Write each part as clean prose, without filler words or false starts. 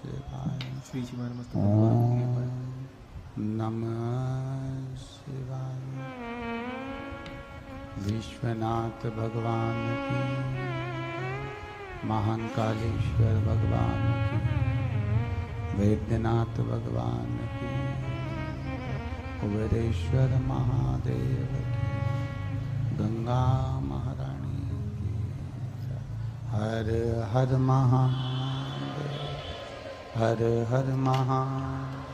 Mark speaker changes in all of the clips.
Speaker 1: शिवाय।
Speaker 2: श्री शिवाय नमस्तु।
Speaker 1: ओम नमः शिवाय। विश्वनाथ भगवान की, महान कालेश्वर भगवान की, वैद्यनाथ भगवान की, कुबेरेश्वर महादेव की, गंगा महारानी की। हर हर महादेव, हर हर महादेव,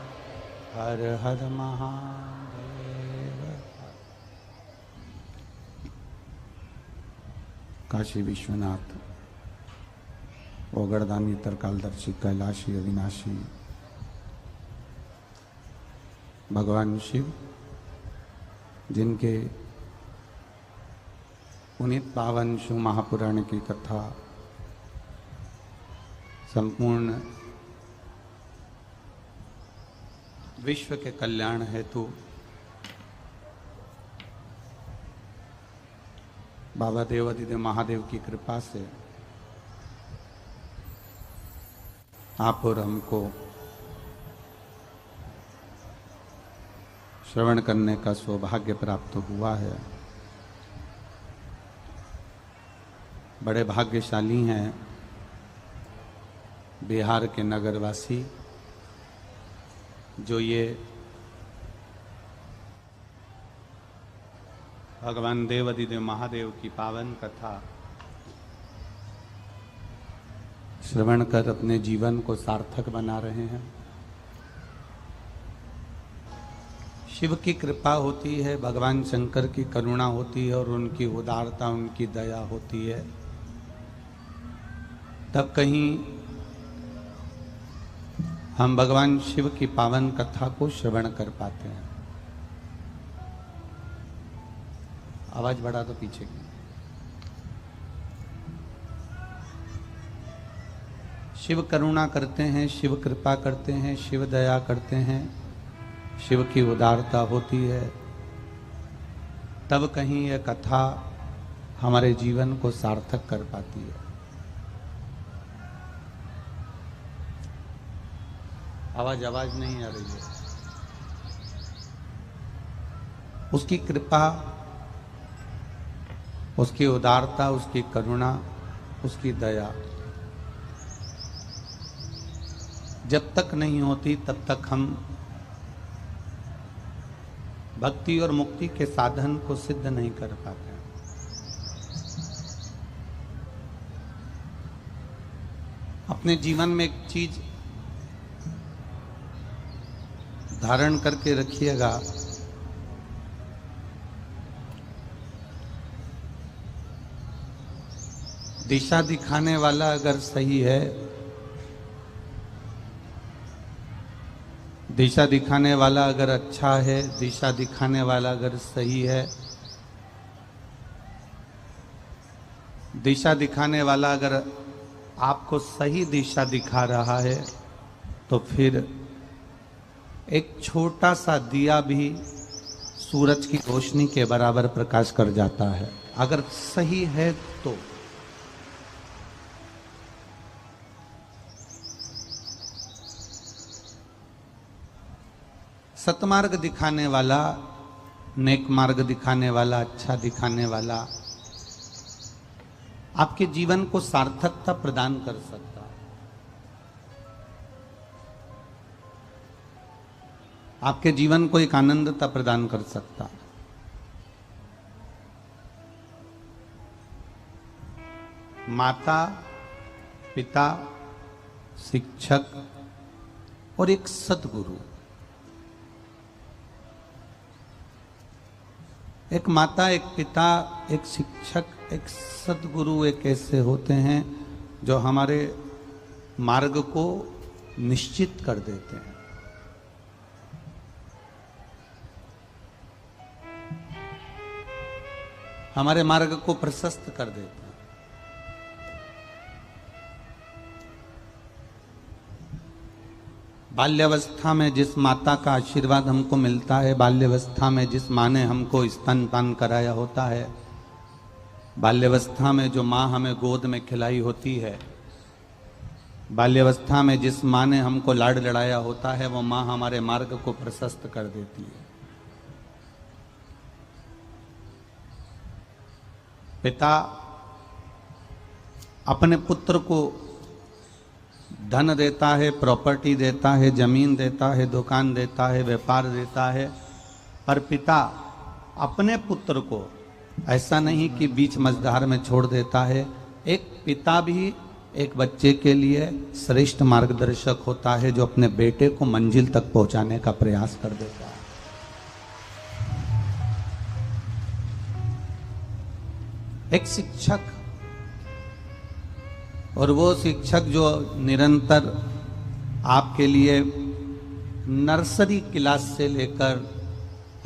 Speaker 1: हर हर महादेव। काशी विश्वनाथ, ओगड़दानी, तरकालदर्शी, कैलाशी, अविनाशी भगवान शिव, जिनके पुनीत पावन शिव महापुराण की कथा संपूर्ण विश्व के कल्याण हेतु बाबा देवादिदेव महादेव की कृपा से आप और हमको श्रवण करने का सौभाग्य प्राप्त हुआ है। बड़े भाग्यशाली हैं बिहार के नगरवासी, जो ये भगवान देवादिदेव महादेव की पावन कथा श्रवण कर अपने जीवन को सार्थक बना रहे हैं। शिव की कृपा होती है, भगवान शंकर की करुणा होती है और उनकी उदारता, उनकी दया होती है, तब कहीं हम भगवान शिव की पावन कथा को श्रवण कर पाते हैं। आवाज बढ़ा दो पीछे की। शिव करुणा करते हैं, शिव कृपा करते हैं, शिव दया करते हैं, शिव की उदारता होती है, तब कहीं यह कथा हमारे जीवन को सार्थक कर पाती है। आवाज नहीं आ रही है। उसकी कृपा, उसकी उदारता, उसकी करुणा, उसकी दया जब तक नहीं होती तब तक हम भक्ति और मुक्ति के साधन को सिद्ध नहीं कर पाते। अपने जीवन में एक चीज धारण करके रखिएगा, दिशा दिखाने वाला अगर सही है, दिशा दिखाने वाला अगर अच्छा है, दिशा दिखाने वाला अगर सही है, दिशा दिखाने वाला अगर आपको सही दिशा दिखा रहा है, तो फिर एक छोटा सा दिया भी सूरज की रोशनी के बराबर प्रकाश कर जाता है, अगर सही है तो। सतमार्ग दिखाने वाला, नेक मार्ग दिखाने वाला, अच्छा दिखाने वाला आपके जीवन को सार्थकता प्रदान कर सकता है, आपके जीवन को एक आनंदता प्रदान कर सकता है। माता, पिता, शिक्षक और एक सद्गुरु। एक माता, एक पिता, एक शिक्षक, एक सद्गुरु एक ऐसे होते हैं जो हमारे मार्ग को निश्चित कर देते हैं। हमारे मार्ग को प्रशस्त कर देते हैं। बाल्यावस्था में जिस माता का आशीर्वाद हमको मिलता है, बाल्यावस्था में जिस माँ ने हमको स्तनपान कराया होता है, बाल्यावस्था में जो माँ हमें गोद में खिलाई होती है, बाल्यावस्था में जिस माँ ने हमको लाड लड़ाया होता है वो माँ हमारे मार्ग को प्रशस्त कर देती है। पिता अपने पुत्र को धन देता है, प्रॉपर्टी देता है, जमीन देता है, दुकान देता है, व्यापार देता है, पर पिता अपने पुत्र को ऐसा नहीं कि बीच मझधार में छोड़ देता है। एक पिता भी एक बच्चे के लिए श्रेष्ठ मार्गदर्शक होता है जो अपने बेटे को मंजिल तक पहुंचाने का प्रयास कर देता है। एक शिक्षक, और वो शिक्षक जो निरंतर आपके लिए नर्सरी क्लास से लेकर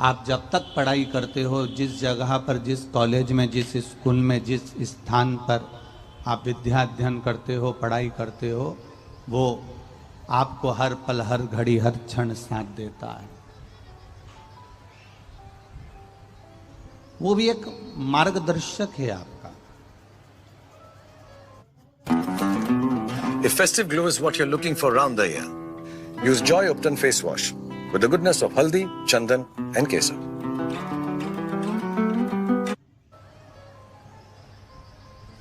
Speaker 1: आप जब तक पढ़ाई करते हो, जिस जगह पर, जिस कॉलेज में, जिस स्कूल में, जिस स्थान पर आप विद्या अध्ययन करते हो, पढ़ाई करते हो, वो आपको हर पल, हर घड़ी, हर क्षण साथ देता है। वो भी एक मार्गदर्शक है आपका।
Speaker 2: If festive glow is what you're looking for round the year, use Joy Upton face wash with the goodness of haldi, chandan and kesar.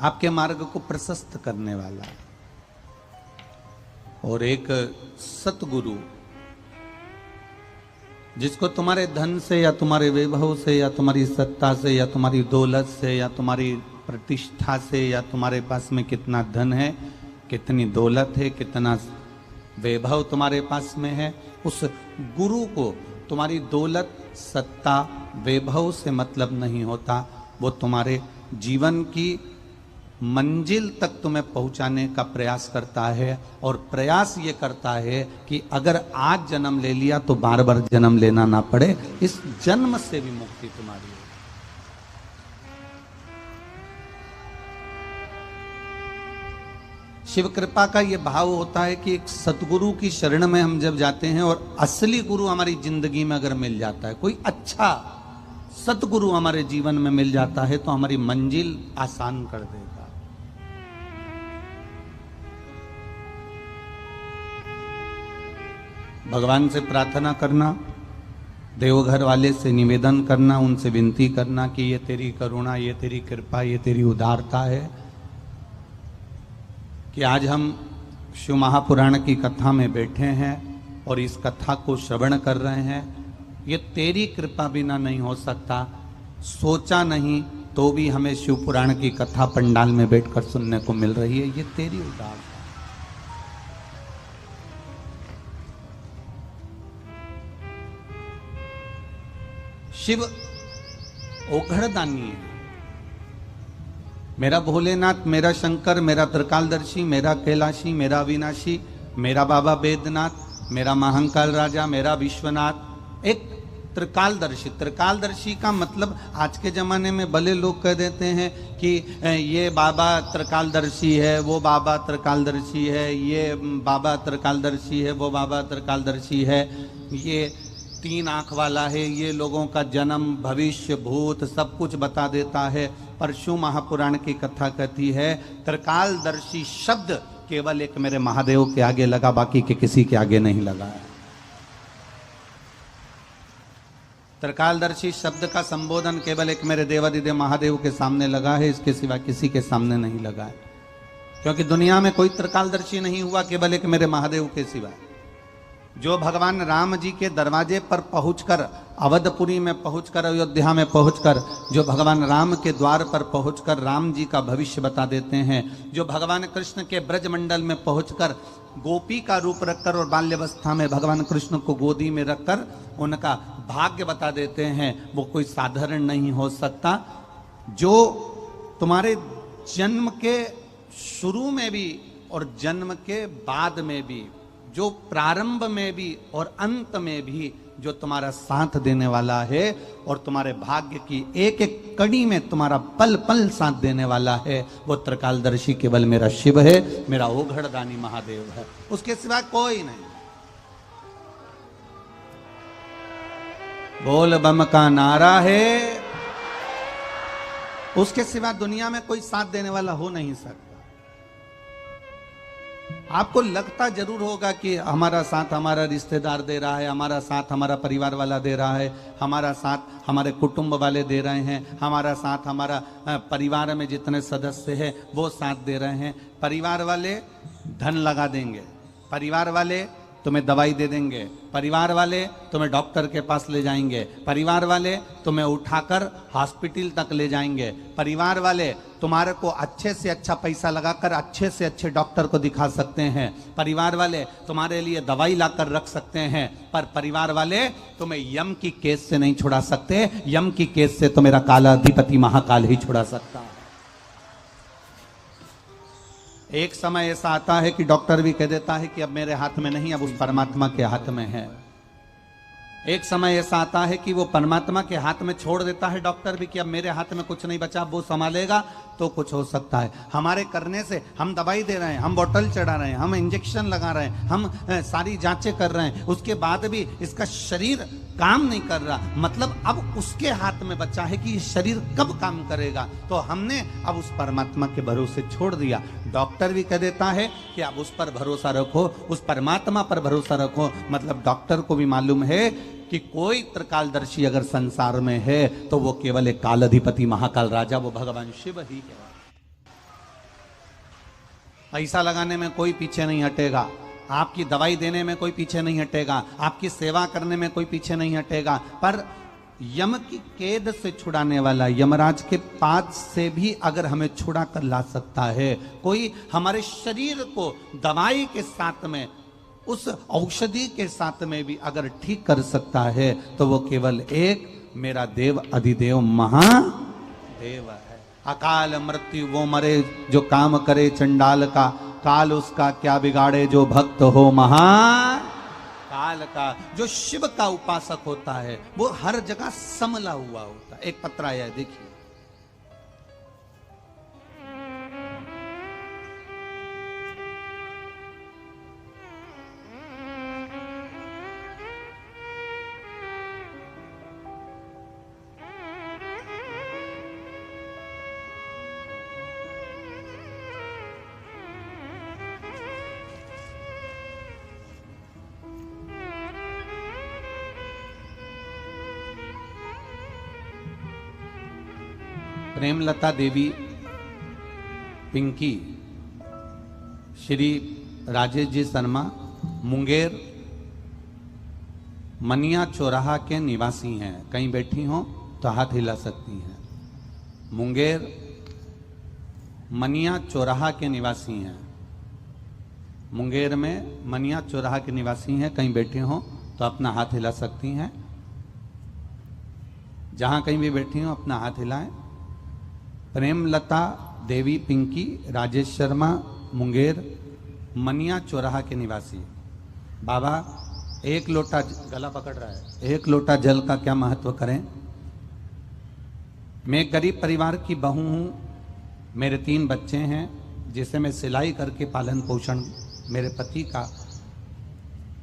Speaker 1: आपके मार्ग को प्रशस्त करने वाला और एक सतगुरु, जिसको तुम्हारे धन से या तुम्हारे वैभव से या तुम्हारी सत्ता से या तुम्हारी दौलत से या तुम्हारी प्रतिष्ठा से या तुम्हारे पास में कितना धन है, कितनी दौलत है, कितना वैभव तुम्हारे पास में है, उस गुरु को तुम्हारी दौलत, सत्ता, वैभव से मतलब नहीं होता। वो तुम्हारे जीवन की मंजिल तक तुम्हें पहुंचाने का प्रयास करता है, और प्रयास ये करता है कि अगर आज जन्म ले लिया तो बार बार जन्म लेना ना पड़े, इस जन्म से भी मुक्ति तुम्हारी है। शिव कृपा का ये भाव होता है कि एक सतगुरु की शरण में हम जब जाते हैं और असली गुरु हमारी जिंदगी में अगर मिल जाता है, कोई अच्छा सतगुरु हमारे जीवन में मिल जाता है, तो हमारी मंजिल आसान कर देगा। भगवान से प्रार्थना करना, देवघर वाले से निवेदन करना, उनसे विनती करना कि ये तेरी करुणा, ये तेरी कृपा, ये तेरी उदारता है कि आज हम शिव महापुराण की कथा में बैठे हैं और इस कथा को श्रवण कर रहे हैं। ये तेरी कृपा बिना नहीं हो सकता। सोचा नहीं तो भी हमें शिव पुराण की कथा पंडाल में बैठकर सुनने को मिल रही है। ये तेरी उदारता। शिव ओघड़दानी है। मेरा भोलेनाथ, मेरा शंकर, मेरा त्रिकालदर्शी, मेरा कैलाशी, मेरा अविनाशी, मेरा बाबा बैद्यनाथ, मेरा महाकाल राजा, मेरा विश्वनाथ, एक त्रिकालदर्शी। त्रिकालदर्शी का मतलब आज के जमाने में भले लोग कह देते हैं कि ये बाबा त्रिकालदर्शी है, वो बाबा त्रिकालदर्शी है, ये बाबा त्रिकालदर्शी है, वो बाबा त्रिकालदर्शी है, ये 3 आंख वाला है, ये लोगों का जन्म, भविष्य, भूत सब कुछ बता देता है। पर शिव महापुराण की कथा कहती है त्रिकालदर्शी शब्द केवल एक मेरे महादेव के आगे लगा, बाकी के किसी के आगे नहीं लगा है। त्रिकालदर्शी शब्द का संबोधन केवल एक मेरे देवादिदेव महादेव के सामने लगा है, इसके सिवा किसी के सामने नहीं लगा है। क्योंकि दुनिया में कोई त्रिकालदर्शी नहीं हुआ केवल एक मेरे महादेव के सिवा। जो भगवान राम जी के दरवाजे पर पहुंचकर, अवधपुरी में पहुंचकर, अयोध्या में पहुंचकर, जो भगवान राम के द्वार पर पहुंचकर राम जी का भविष्य बता देते हैं, जो भगवान कृष्ण के ब्रजमंडल में पहुंचकर गोपी का रूप रखकर और बाल्यावस्था में भगवान कृष्ण को गोदी में रखकर उनका भाग्य बता देते हैं, वो कोई साधारण नहीं हो सकता। जो तुम्हारे जन्म के शुरू में भी और जन्म के बाद में भी, जो प्रारंभ में भी और अंत में भी जो तुम्हारा साथ देने वाला है और तुम्हारे भाग्य की एक एक कड़ी में तुम्हारा पल पल साथ देने वाला है, वो त्रिकालदर्शी केवल मेरा शिव है, मेरा ओघड़दानी महादेव है, उसके सिवा कोई नहीं। बोल बम का नारा है, उसके सिवा दुनिया में कोई साथ देने वाला हो नहीं सकता। आपको लगता जरूर होगा कि हमारा साथ हमारा रिश्तेदार दे रहा है, हमारा साथ हमारा परिवार वाला दे रहा है, हमारा साथ हमारे कुटुंब वाले दे रहे हैं, हमारा साथ हमारा परिवार में जितने सदस्य हैं वो साथ दे रहे हैं। परिवार वाले धन लगा देंगे, परिवार वाले तुम्हें दवाई दे देंगे, परिवार वाले तुम्हें डॉक्टर के पास ले जाएंगे, परिवार वाले तुम्हें उठाकर हॉस्पिटल तक ले जाएंगे, परिवार वाले तुम्हारे को अच्छे से अच्छा पैसा लगाकर अच्छे से अच्छे डॉक्टर को दिखा सकते हैं, परिवार वाले तुम्हारे लिए दवाई लाकर रख सकते हैं, पर परिवार वाले तुम्हें यम की केस से नहीं छुड़ा सकते। यम की केस से तो मेरा काला अधिपति महाकाल ही छुड़ा सकता है। एक समय ऐसा आता है कि डॉक्टर भी कह देता है कि अब मेरे हाथ में नहीं, अब उस परमात्मा के हाथ में है। एक समय ऐसा आता है कि वो परमात्मा के हाथ में छोड़ देता है डॉक्टर भी कि अब मेरे हाथ में कुछ नहीं बचा, वो संभालेगा तो कुछ हो सकता है। हमारे करने से हम दवाई दे रहे हैं, हम बोतल चढ़ा रहे हैं, हम इंजेक्शन लगा रहे हैं, हम सारी जांचें कर रहे हैं, उसके बाद भी इसका शरीर काम नहीं कर रहा, मतलब अब उसके हाथ में बचा है कि ये शरीर कब काम करेगा। तो हमने अब उस परमात्मा के भरोसे छोड़ दिया। डॉक्टर भी कह देता है कि अब उस पर भरोसा रखो, उस परमात्मा पर भरोसा रखो। मतलब डॉक्टर को भी मालूम है कि कोई त्रिकालदर्शी अगर संसार में है तो वो केवल एक काल अधिपति महाकाल राजा, वो भगवान शिव ही है। पैसा लगाने में कोई पीछे नहीं हटेगा, आपकी दवाई देने में कोई पीछे नहीं हटेगा, आपकी सेवा करने में कोई पीछे नहीं हटेगा, पर यम की कैद से छुड़ाने वाला, यमराज के पाद से भी अगर हमें छुड़ा कर ला सकता है, कोई हमारे शरीर को दवाई के साथ में, उस औषधि के साथ में भी अगर ठीक कर सकता है, तो वो केवल एक मेरा देव अधिदेव महादेव है। अकाल मृत्यु वो मरे जो काम करे चंडाल का, काल उसका क्या बिगाड़े जो भक्त हो महाकाल का। जो शिव का उपासक होता है वो हर जगह समला हुआ होता है। एक पत्र आया है, देखिए। प्रेमलता देवी पिंकी श्री राजेश जी शर्मा मुंगेर मनिया चौराहा के निवासी हैं। कहीं बैठी हो तो हाथ हिला सकती हैं। मुंगेर मनिया चौराहा के निवासी हैं। मुंगेर में मनिया चौराहा के निवासी हैं। कहीं बैठी हो तो अपना हाथ हिला सकती हैं। जहां कहीं भी बैठी हो अपना हाथ हिलाएं। प्रेमलता देवी पिंकी राजेश शर्मा मुंगेर मनिया चौराहा के निवासी। बाबा एक लोटा, गला पकड़ रहा है, एक लोटा जल का क्या महत्व करें। मैं गरीब परिवार की बहू हूं, मेरे 3 बच्चे हैं जिसे मैं सिलाई करके पालन पोषण, मेरे पति का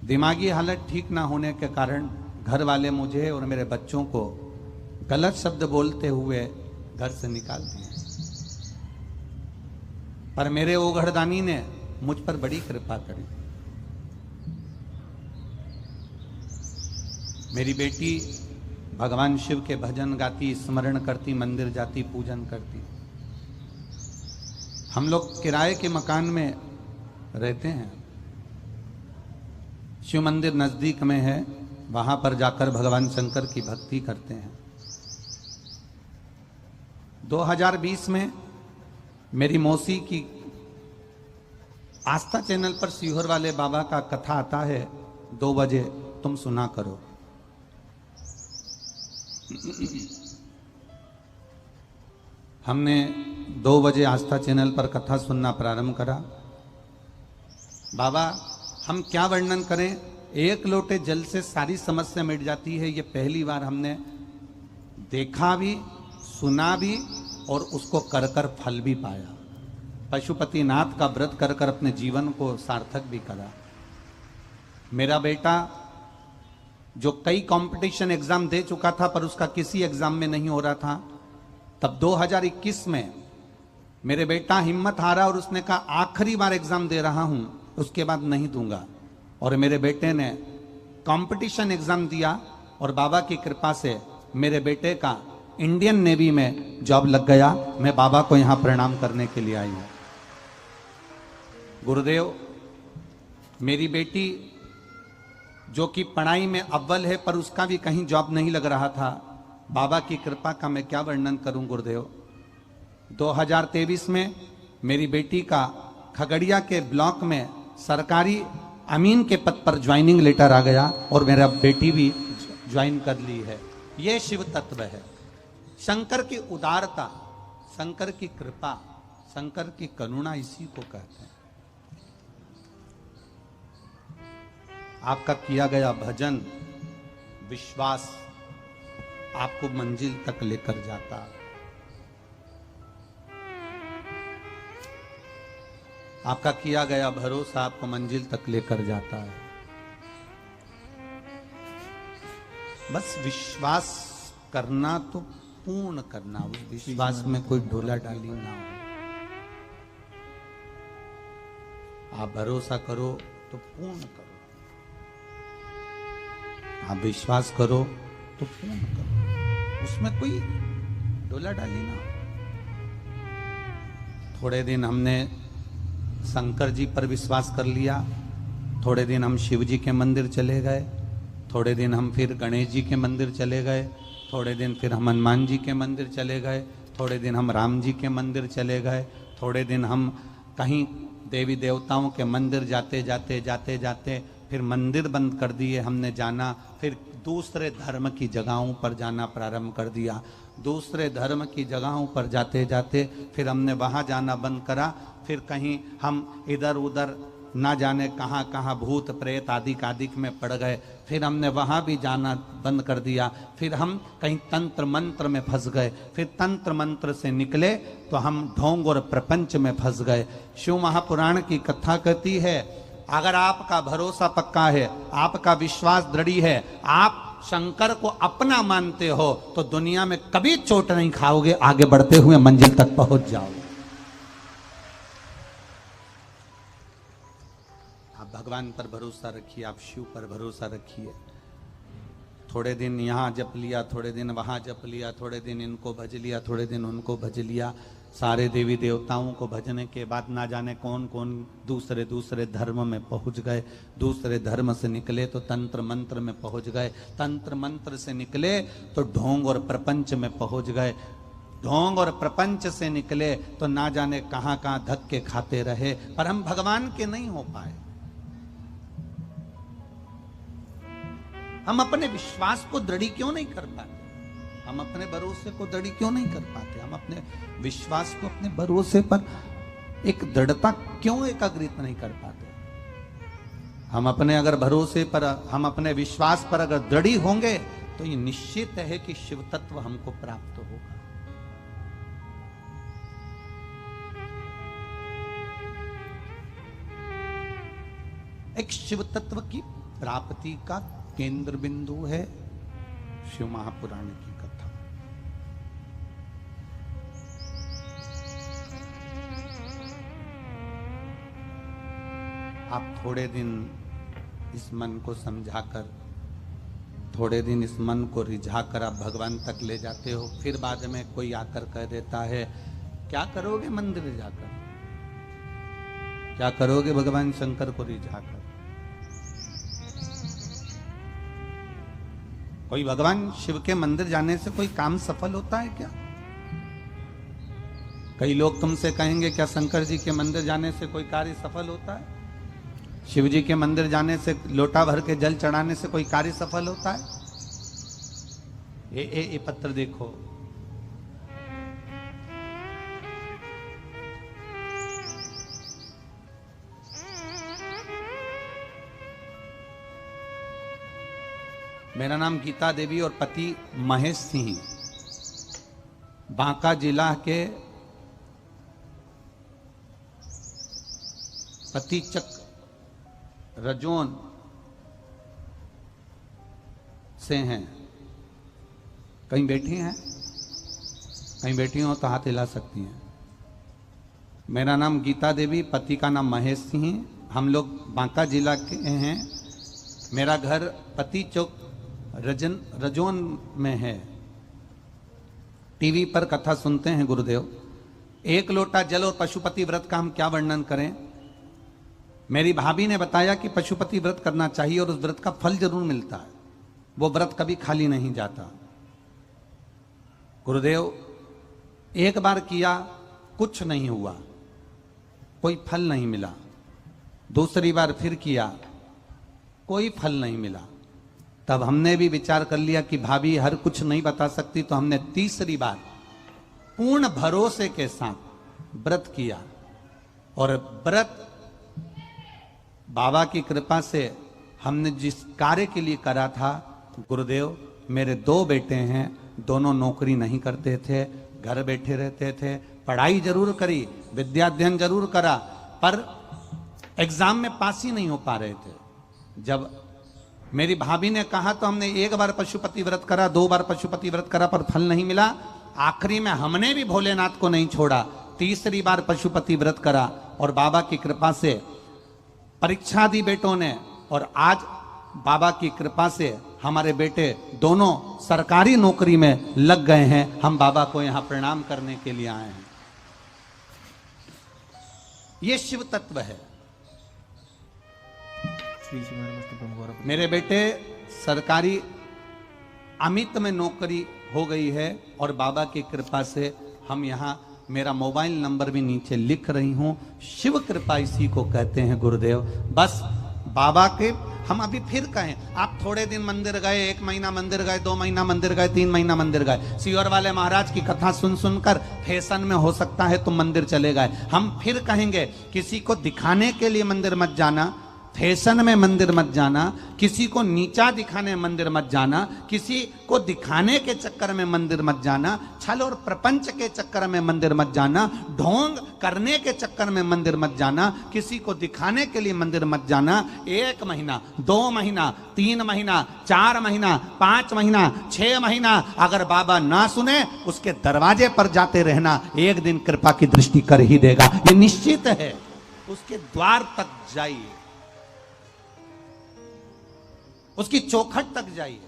Speaker 1: दिमागी हालत ठीक ना होने के कारण घर वाले मुझे और मेरे बच्चों को गलत शब्द बोलते हुए घर से निकाल दिए, पर मेरे ओघड़दानी ने मुझ पर बड़ी कृपा करी। मेरी बेटी भगवान शिव के भजन गाती, स्मरण करती, मंदिर जाती, पूजन करती। हम लोग किराए के मकान में रहते हैं। शिव मंदिर नजदीक में है, वहां पर जाकर भगवान शंकर की भक्ति करते हैं। 2020 में मेरी मौसी की आस्था चैनल पर सीहोर वाले बाबा का कथा आता है 2 बजे, तुम सुना करो। हमने 2 बजे आस्था चैनल पर कथा सुनना प्रारंभ करा। बाबा हम क्या वर्णन करें, 1 लोटे जल से सारी समस्या मिट जाती है। ये पहली बार हमने देखा भी, सुना भी और उसको कर कर फल भी पाया। पशुपतिनाथ का व्रत कर कर अपने जीवन को सार्थक भी करा। मेरा बेटा जो कई कंपटीशन एग्जाम दे चुका था पर उसका किसी एग्जाम में नहीं हो रहा था, तब 2021 में मेरे बेटा हिम्मत हारा और उसने कहा आखिरी बार एग्जाम दे रहा हूं, उसके बाद नहीं दूंगा। और मेरे बेटे ने कंपटीशन एग्जाम दिया और बाबा की कृपा से मेरे बेटे का इंडियन नेवी में जॉब लग गया। मैं बाबा को यहां प्रणाम करने के लिए आई हूं। गुरुदेव, मेरी बेटी जो कि पढ़ाई में अव्वल है पर उसका भी कहीं जॉब नहीं लग रहा था। बाबा की कृपा का मैं क्या वर्णन करूं गुरुदेव। 2023 में मेरी बेटी का खगड़िया के ब्लॉक में सरकारी अमीन के पद पर ज्वाइनिंग लेटर आ गया और मेरा बेटी भी ज्वाइन कर ली है। यह शिव तत्व है, शंकर की उदारता, शंकर की कृपा, शंकर की करुणा, इसी को कहते हैं। आपका किया गया भजन, विश्वास आपको मंजिल तक लेकर जाता। आपका किया गया भरोसा आपको मंजिल तक लेकर जाता है। बस विश्वास करना तो पूर्ण करना, उस विश्वास में कोई ढोला डाली ना हो। आप भरोसा करो तो पूर्ण करो, आप विश्वास करो तो पूर्ण करो, उसमें कोई ढोला डाली ना हो। थोड़े दिन हमने शंकर जी पर विश्वास कर लिया, थोड़े दिन हम शिव जी के मंदिर चले गए, थोड़े दिन हम फिर गणेश जी के मंदिर चले गए, थोड़े दिन फिर हम हनुमान जी के मंदिर चले गए, थोड़े दिन हम राम जी के मंदिर चले गए, थोड़े दिन हम कहीं देवी देवताओं के मंदिर जाते जाते जाते जाते फिर मंदिर बंद कर दिए हमने जाना। फिर दूसरे धर्म की जगहों पर जाना प्रारंभ कर दिया। दूसरे धर्म की जगहों पर जाते जाते फिर हमने वहाँ जाना बंद करा। फिर कहीं हम इधर उधर ना जाने कहाँ कहाँ भूत प्रेत आदि आदिक में पड़ गए। फिर हमने वहाँ भी जाना बंद कर दिया। फिर हम कहीं तंत्र मंत्र में फंस गए। फिर तंत्र मंत्र से निकले तो हम ढोंग और प्रपंच में फंस गए। शिव महापुराण की कथा कहती है, अगर आपका भरोसा पक्का है, आपका विश्वास दृढ़ है, आप शंकर को अपना मानते हो तो दुनिया में कभी चोट नहीं खाओगे, आगे बढ़ते हुए मंजिल तक पहुंच जाओगे। आप भगवान पर भरोसा रखिए, आप शिव पर भरोसा रखिए। थोड़े दिन यहाँ जप लिया, थोड़े दिन वहाँ जप लिया, थोड़े दिन इनको भज लिया, थोड़े दिन उनको भज लिया। सारे देवी देवताओं को भजने के बाद ना जाने कौन कौन दूसरे दूसरे धर्म में पहुंच गए। दूसरे धर्म से निकले तो तंत्र मंत्र में पहुंच गए, तंत्र मंत्र से निकले तो ढोंग और प्रपंच में पहुंच गए, ढोंग और प्रपंच से निकले तो ना जाने कहां कहां धक्के खाते रहे, पर हम भगवान के नहीं हो पाए। हम अपने विश्वास को दृढ़ क्यों नहीं कर पाते? हम अपने भरोसे को दृढ़ क्यों नहीं कर पाते? हम अपने विश्वास को, अपने भरोसे पर एक दृढ़ता क्यों एकाग्रित नहीं कर पाते? हम अपने अगर भरोसे पर, हम अपने विश्वास पर अगर दृढ़ होंगे तो ये निश्चित है कि शिव तत्व हमको प्राप्त होगा। एक शिव तत्व की प्राप्ति का केंद्र बिंदु है शिव महापुराण की कथा। आप थोड़े दिन इस मन को समझाकर, थोड़े दिन इस मन को रिझाकर आप भगवान तक ले जाते हो। फिर बाद में कोई आकर कह देता है, क्या करोगे मंदिर जाकर, क्या करोगे भगवान शंकर को रिझाकर? कोई भगवान शिव के मंदिर जाने से कोई काम सफल होता है क्या? कई लोग तुमसे कहेंगे, क्या शंकर जी के मंदिर जाने से कोई कार्य सफल होता है? शिव जी के मंदिर जाने से, लोटा भर के जल चढ़ाने से कोई कार्य सफल होता है? ये पत्र देखो, मेरा नाम गीता देवी और पति महेश सिंह, बांका जिला के पतिचक रजोन से हैं। कहीं बैठी हैं? कहीं बैठी हो तो हाथ हिला सकती हैं। मेरा नाम गीता देवी, पति का नाम महेश सिंह, हम लोग बांका जिला के हैं। मेरा घर पति चौक रजोन में है। टीवी पर कथा सुनते हैं गुरुदेव। एक लोटा जल और पशुपति व्रत का हम क्या वर्णन करें। मेरी भाभी ने बताया कि पशुपति व्रत करना चाहिए और उस व्रत का फल जरूर मिलता है, वो व्रत कभी खाली नहीं जाता। गुरुदेव एक बार किया, कुछ नहीं हुआ, कोई फल नहीं मिला। दूसरी बार फिर किया, कोई फल नहीं मिला। तब हमने भी विचार कर लिया कि भाभी हर कुछ नहीं बता सकती, तो हमने तीसरी बार पूर्ण भरोसे के साथ व्रत किया। और व्रत बाबा की कृपा से हमने जिस कार्य के लिए करा था, गुरुदेव मेरे 2 बेटे हैं, दोनों नौकरी नहीं करते थे, घर बैठे रहते थे। पढ़ाई जरूर करी, विद्याध्ययन जरूर करा, पर एग्जाम में पास ही नहीं हो पा रहे थे। जब मेरी भाभी ने कहा तो हमने 1 बार पशुपति व्रत करा, 2 बार पशुपति व्रत करा, पर फल नहीं मिला। आखिरी में हमने भी भोलेनाथ को नहीं छोड़ा, तीसरी बार पशुपति व्रत करा और बाबा की कृपा से परीक्षा दी बेटों ने। और आज बाबा की कृपा से हमारे बेटे दोनों सरकारी नौकरी में लग गए हैं। हम बाबा को यहां प्रणाम करने के लिए आए हैं। ये शिव तत्व है। मेरे बेटे सरकारी अमित में नौकरी हो गई है और बाबा की कृपा से हम यहाँ, मेरा मोबाइल नंबर भी नीचे लिख रही हूं। शिव कृपा इसी को कहते हैं गुरुदेव। बस बाबा के हम अभी फिर कहें, आप थोड़े दिन मंदिर गए, 1 महीना मंदिर गए, 2 महीना मंदिर गए, 3 महीना मंदिर गए, सीहोर वाले महाराज की कथा सुन सुनकर फैशन में हो सकता है तो मंदिर चले गए। हम फिर कहेंगे, किसी को दिखाने के लिए मंदिर मत जाना, फैशन में मंदिर मत जाना, किसी को नीचा दिखाने मंदिर मत जाना, किसी को दिखाने के चक्कर में मंदिर मत जाना, छल और प्रपंच के चक्कर में मंदिर मत जाना, ढोंग करने के चक्कर में मंदिर मत जाना, किसी को दिखाने के लिए मंदिर मत जाना। 1 महीना, 2 महीना, 3 महीना, 4 महीना, 5 महीना, 6 महीना अगर बाबा ना सुने, उसके दरवाजे पर जाते रहना, एक दिन कृपा की दृष्टि कर ही देगा, ये निश्चित है। उसके द्वार तक जाइए, उसकी चौखट तक जाइए,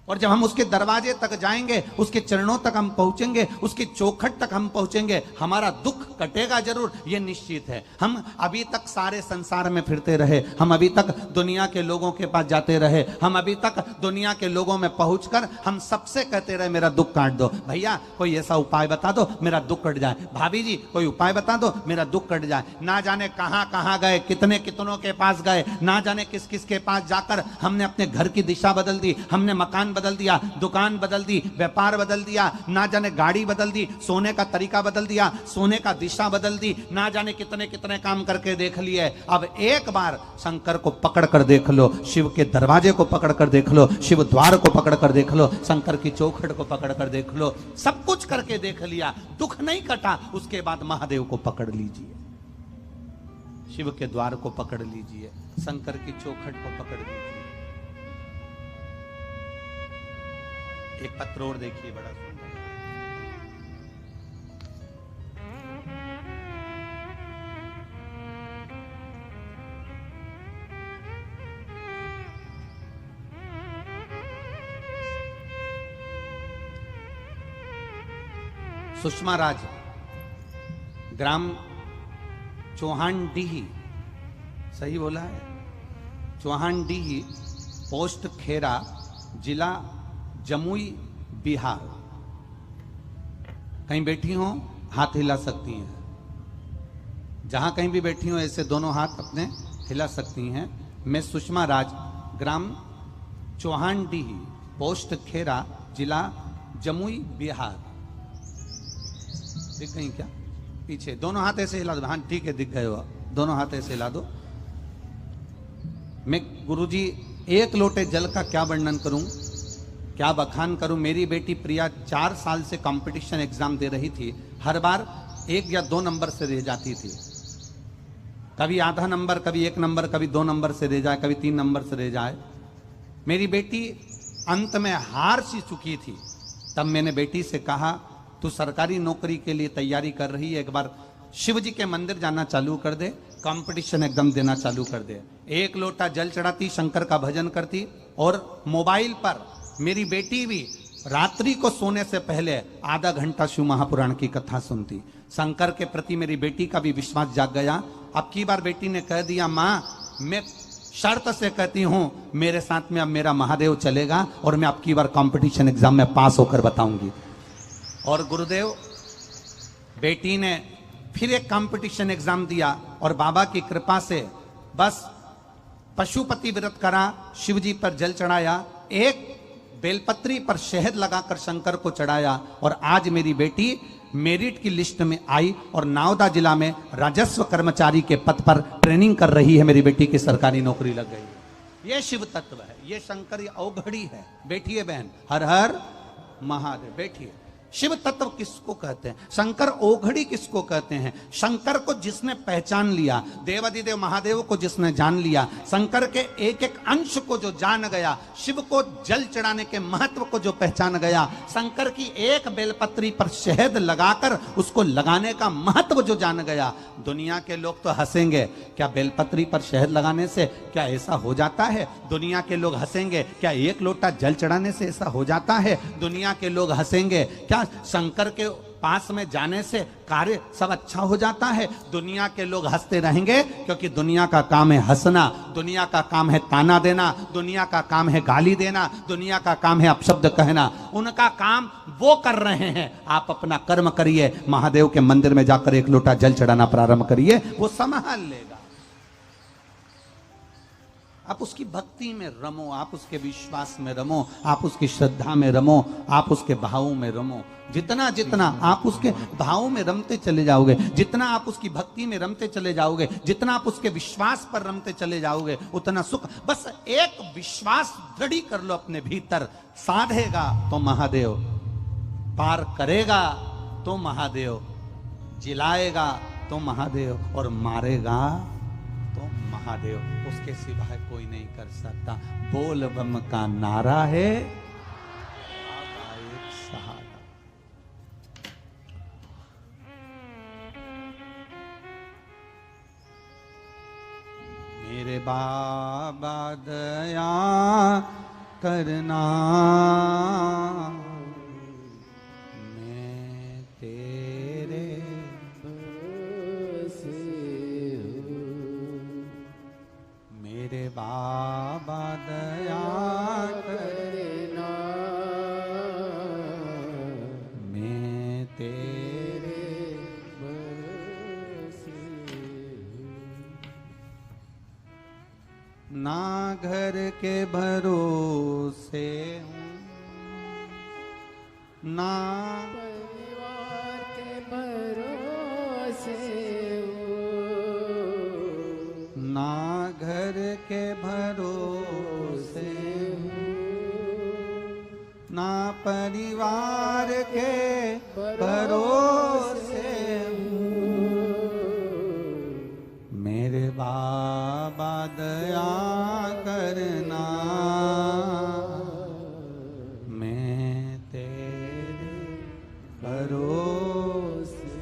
Speaker 1: और जब हम उसके दरवाजे तक जाएंगे, उसके चरणों तक हम पहुंचेंगे, उसकी चौखट तक हम पहुंचेंगे, हमारा दुख कटेगा जरूर, ये निश्चित है। हम अभी तक सारे संसार में फिरते रहे, हम अभी तक दुनिया के लोगों के पास जाते रहे, हम अभी तक दुनिया के लोगों में पहुंचकर हम सबसे कहते रहे मेरा दुख काट दो, भैया कोई ऐसा उपाय बता दो मेरा दुख कट जाए, भाभी जी कोई उपाय बता दो मेरा दुख कट जाए। ना जाने कहां कहां गए, कितने कितनों के पास गए, ना जाने किस किस के पास जाकर हमने अपने घर की दिशा बदल दी, हमने मकान बदल दिया, दुकान बदल दी, व्यापार बदल दिया, ना जाने गाड़ी बदल दी, सोने का तरीका बदल दिया, सोने का दिशा बदल दी, ना जाने कितने कितने काम करके देख लिए। अब एक बार शंकर को पकड़ कर देख लो, शिव के दरवाजे को पकड़ कर देख लो, शिव द्वार को पकड़ कर देख लो, शंकर की चौखट को पकड़ कर देख लो, सब कुछ करके देख लिया, दुख नहीं कटा। उसके बाद महादेव को पकड़ लीजिए, शिव के द्वार को पकड़ लीजिए, शंकर की चौखट को पकड़ लीजिए। एक पत्र और देखिए, बड़ा सुंदर। सुषमा राज, ग्राम चौहानडीही, सही बोला है, चौहानडीही, पोस्ट खेरा, जिला जमुई, बिहार। कहीं बैठी हो हाथ हिला सकती हैं, जहां कहीं भी बैठी हो ऐसे दोनों हाथ अपने हिला सकती हैं। मैं सुषमा राज, ग्राम चौहानडीही, पोस्ट खेरा, जिला जमुई, बिहार। दिख गई क्या? पीछे दोनों हाथ ऐसे हिला दो। हाँ ठीक है, दिख गए हो, दोनों हाथ ऐसे हिला दो। मैं गुरुजी 1 लोटे जल का क्या वर्णन करूं, क्या बखान करूं। मेरी बेटी प्रिया 4 साल से कंपटीशन एग्जाम दे रही थी, हर बार 1 या 2 नंबर से रह जाती थी, कभी आधा नंबर, कभी 1 नंबर, कभी 2 नंबर से रह जाए, कभी 3 नंबर से रह जाए। मेरी बेटी अंत में हार सी चुकी थी। तब मैंने बेटी से कहा, तू सरकारी नौकरी के लिए तैयारी कर रही है, एक बार शिव जी के मंदिर जाना चालू कर दे, कंपटीशन एकदम देना चालू कर दे। एक लोटा जल चढ़ाती, शंकर का भजन करती, और मोबाइल पर मेरी बेटी भी रात्रि को सोने से पहले आधा घंटा शिव महापुराण की कथा सुनती। शंकर के प्रति मेरी बेटी का भी विश्वास जाग गया। अब की बार बेटी ने कह दिया, माँ मैं शर्त से कहती हूं मेरे साथ में अब मेरा महादेव चलेगा और मैं अब की बार कंपटीशन एग्जाम में पास होकर बताऊंगी। और गुरुदेव, बेटी ने फिर एक कंपटीशन एग्जाम दिया और बाबा की कृपा से बस पशुपति व्रत करा, शिवजी पर जल चढ़ाया, एक बेलपत्री पर शहद लगाकर शंकर को चढ़ाया, और आज मेरी बेटी मेरिट की लिस्ट में आई और नावदा जिला में राजस्व कर्मचारी के पद पर ट्रेनिंग कर रही है। मेरी बेटी की सरकारी नौकरी लग गई। ये शिव तत्व है, ये शंकर अवघड़ी है। बैठिए बहन, हर हर महादेव, बैठिए। शिव तत्व किसको कहते हैं? शंकर ओघड़ी किसको कहते हैं? शंकर को जिसने पहचान लिया, देवादिदेव महादेव को जिसने जान लिया, शंकर के एक एक अंश को जो जान गया, शिव को जल चढ़ाने के महत्व को जो पहचान गया, शंकर की एक बेलपत्री पर शहद लगाकर उसको लगाने का महत्व जो जान गया। दुनिया के लोग तो हंसेंगे, क्या बेलपत्री पर शहद लगाने से क्या ऐसा हो जाता है? दुनिया के लोग हंसेंगे, क्या एक लोटा जल चढ़ाने से ऐसा हो जाता है? दुनिया के लोग हंसेंगे, क्या शंकर के पास में जाने से कार्य सब अच्छा हो जाता है? दुनिया के लोग हंसते रहेंगे, क्योंकि दुनिया का काम है हंसना, दुनिया का काम है ताना देना, दुनिया का काम है गाली देना, दुनिया का काम है अपशब्द कहना। उनका काम वो कर रहे हैं। आप अपना कर्म करिए, महादेव के मंदिर में जाकर एक लोटा जल चढ़ाना प्रारंभ करिए, वो संभाल लेगा। आप उसकी भक्ति में रमो, आप उसके विश्वास में रमो, आप उसकी श्रद्धा में रमो, आप उसके भावों में रमो। जितना जितना आप उसके भावों में रमते चले जाओगे, जितना आप उसकी भक्ति में रमते चले जाओगे, जितना आप उसके विश्वास पर रमते चले जाओगे, उतना सुख। बस एक विश्वास दृढ़ कर लो अपने भीतर, साधेगा तो महादेव, पार करेगा तो महादेव, जिलाएगा तो महादेव, और मारेगा तो महादेव। उसके सिवाय कोई नहीं कर सकता। बोल बम का नारा है, बाबा एक सहारा। मेरे बाबा दया करना, मैं तेरे मेरे बाबा दया करना, मैं तेरे भरोसे हूँ। ना घर के भरोसे हूँ, ना
Speaker 3: परिवार के भरोसे
Speaker 1: ना घर के भरोसे ना परिवार के भरोसे मेरे बाबा दया करना, मैं तेरे भरोसे।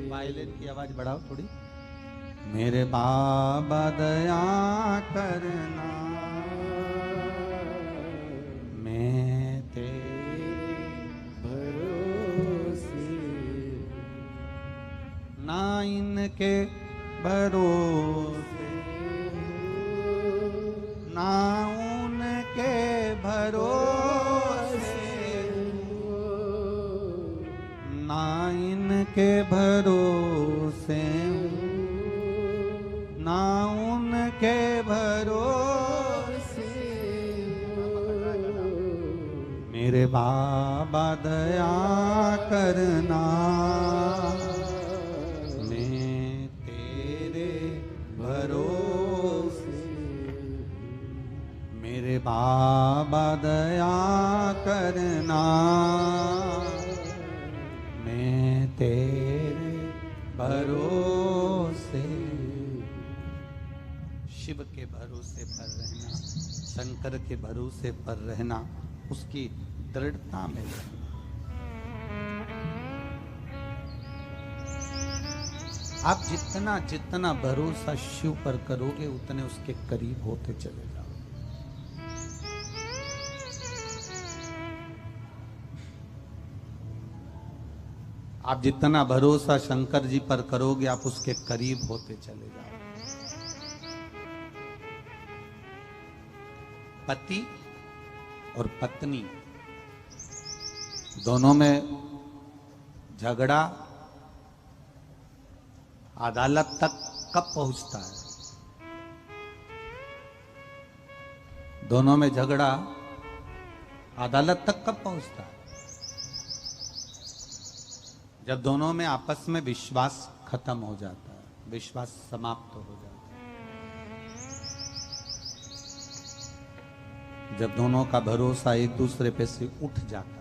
Speaker 1: वायलिन की आवाज बढ़ाओ थोड़ी। मेरे बाबा दया करना, मैं तेरे भरोसे। ना इनके भरोसे, ना उनके भरोसे, ना इनके भरोसे, ना उनके भरोसे मेरे बाबा दया करना, मैं तेरे भरोसे। मेरे बाबा दया करना, मैं तेरे भरोसे। शिव के भरोसे पर रहना, शंकर के भरोसे पर रहना, उसकी दृढ़ता में रहना। आप जितना जितना भरोसा शिव पर करोगे उतने उसके करीब होते चले जाओ। आप जितना भरोसा शंकर जी पर करोगे आप उसके करीब होते चले जाओ। पति और पत्नी दोनों में झगड़ा अदालत तक कब पहुंचता है? दोनों में झगड़ा अदालत तक कब पहुंचता है? जब दोनों में आपस में विश्वास खत्म हो जाता है, विश्वास समाप्त हो जाता है, जब दोनों का भरोसा एक दूसरे पे से उठ जाता है,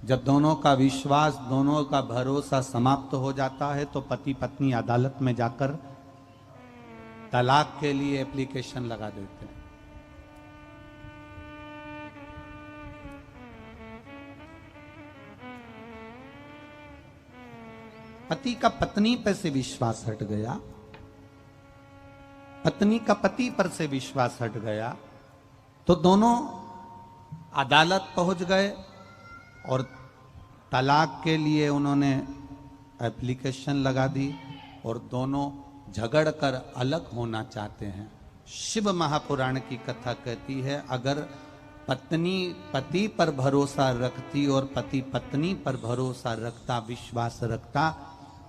Speaker 1: जब दोनों का विश्वास, दोनों का भरोसा समाप्त हो जाता है, तो पति पत्नी अदालत में जाकर तलाक के लिए एप्लीकेशन लगा देते हैं। पति का पत्नी पर से विश्वास हट गया, पत्नी का पति पर से विश्वास हट गया, तो दोनों अदालत पहुंच गए और तलाक के लिए उन्होंने एप्लीकेशन लगा दी और दोनों झगड़ कर अलग होना चाहते हैं। शिव महापुराण की कथा कहती है, अगर पत्नी पति पर भरोसा रखती और पति पत्नी पर भरोसा रखता, विश्वास रखता,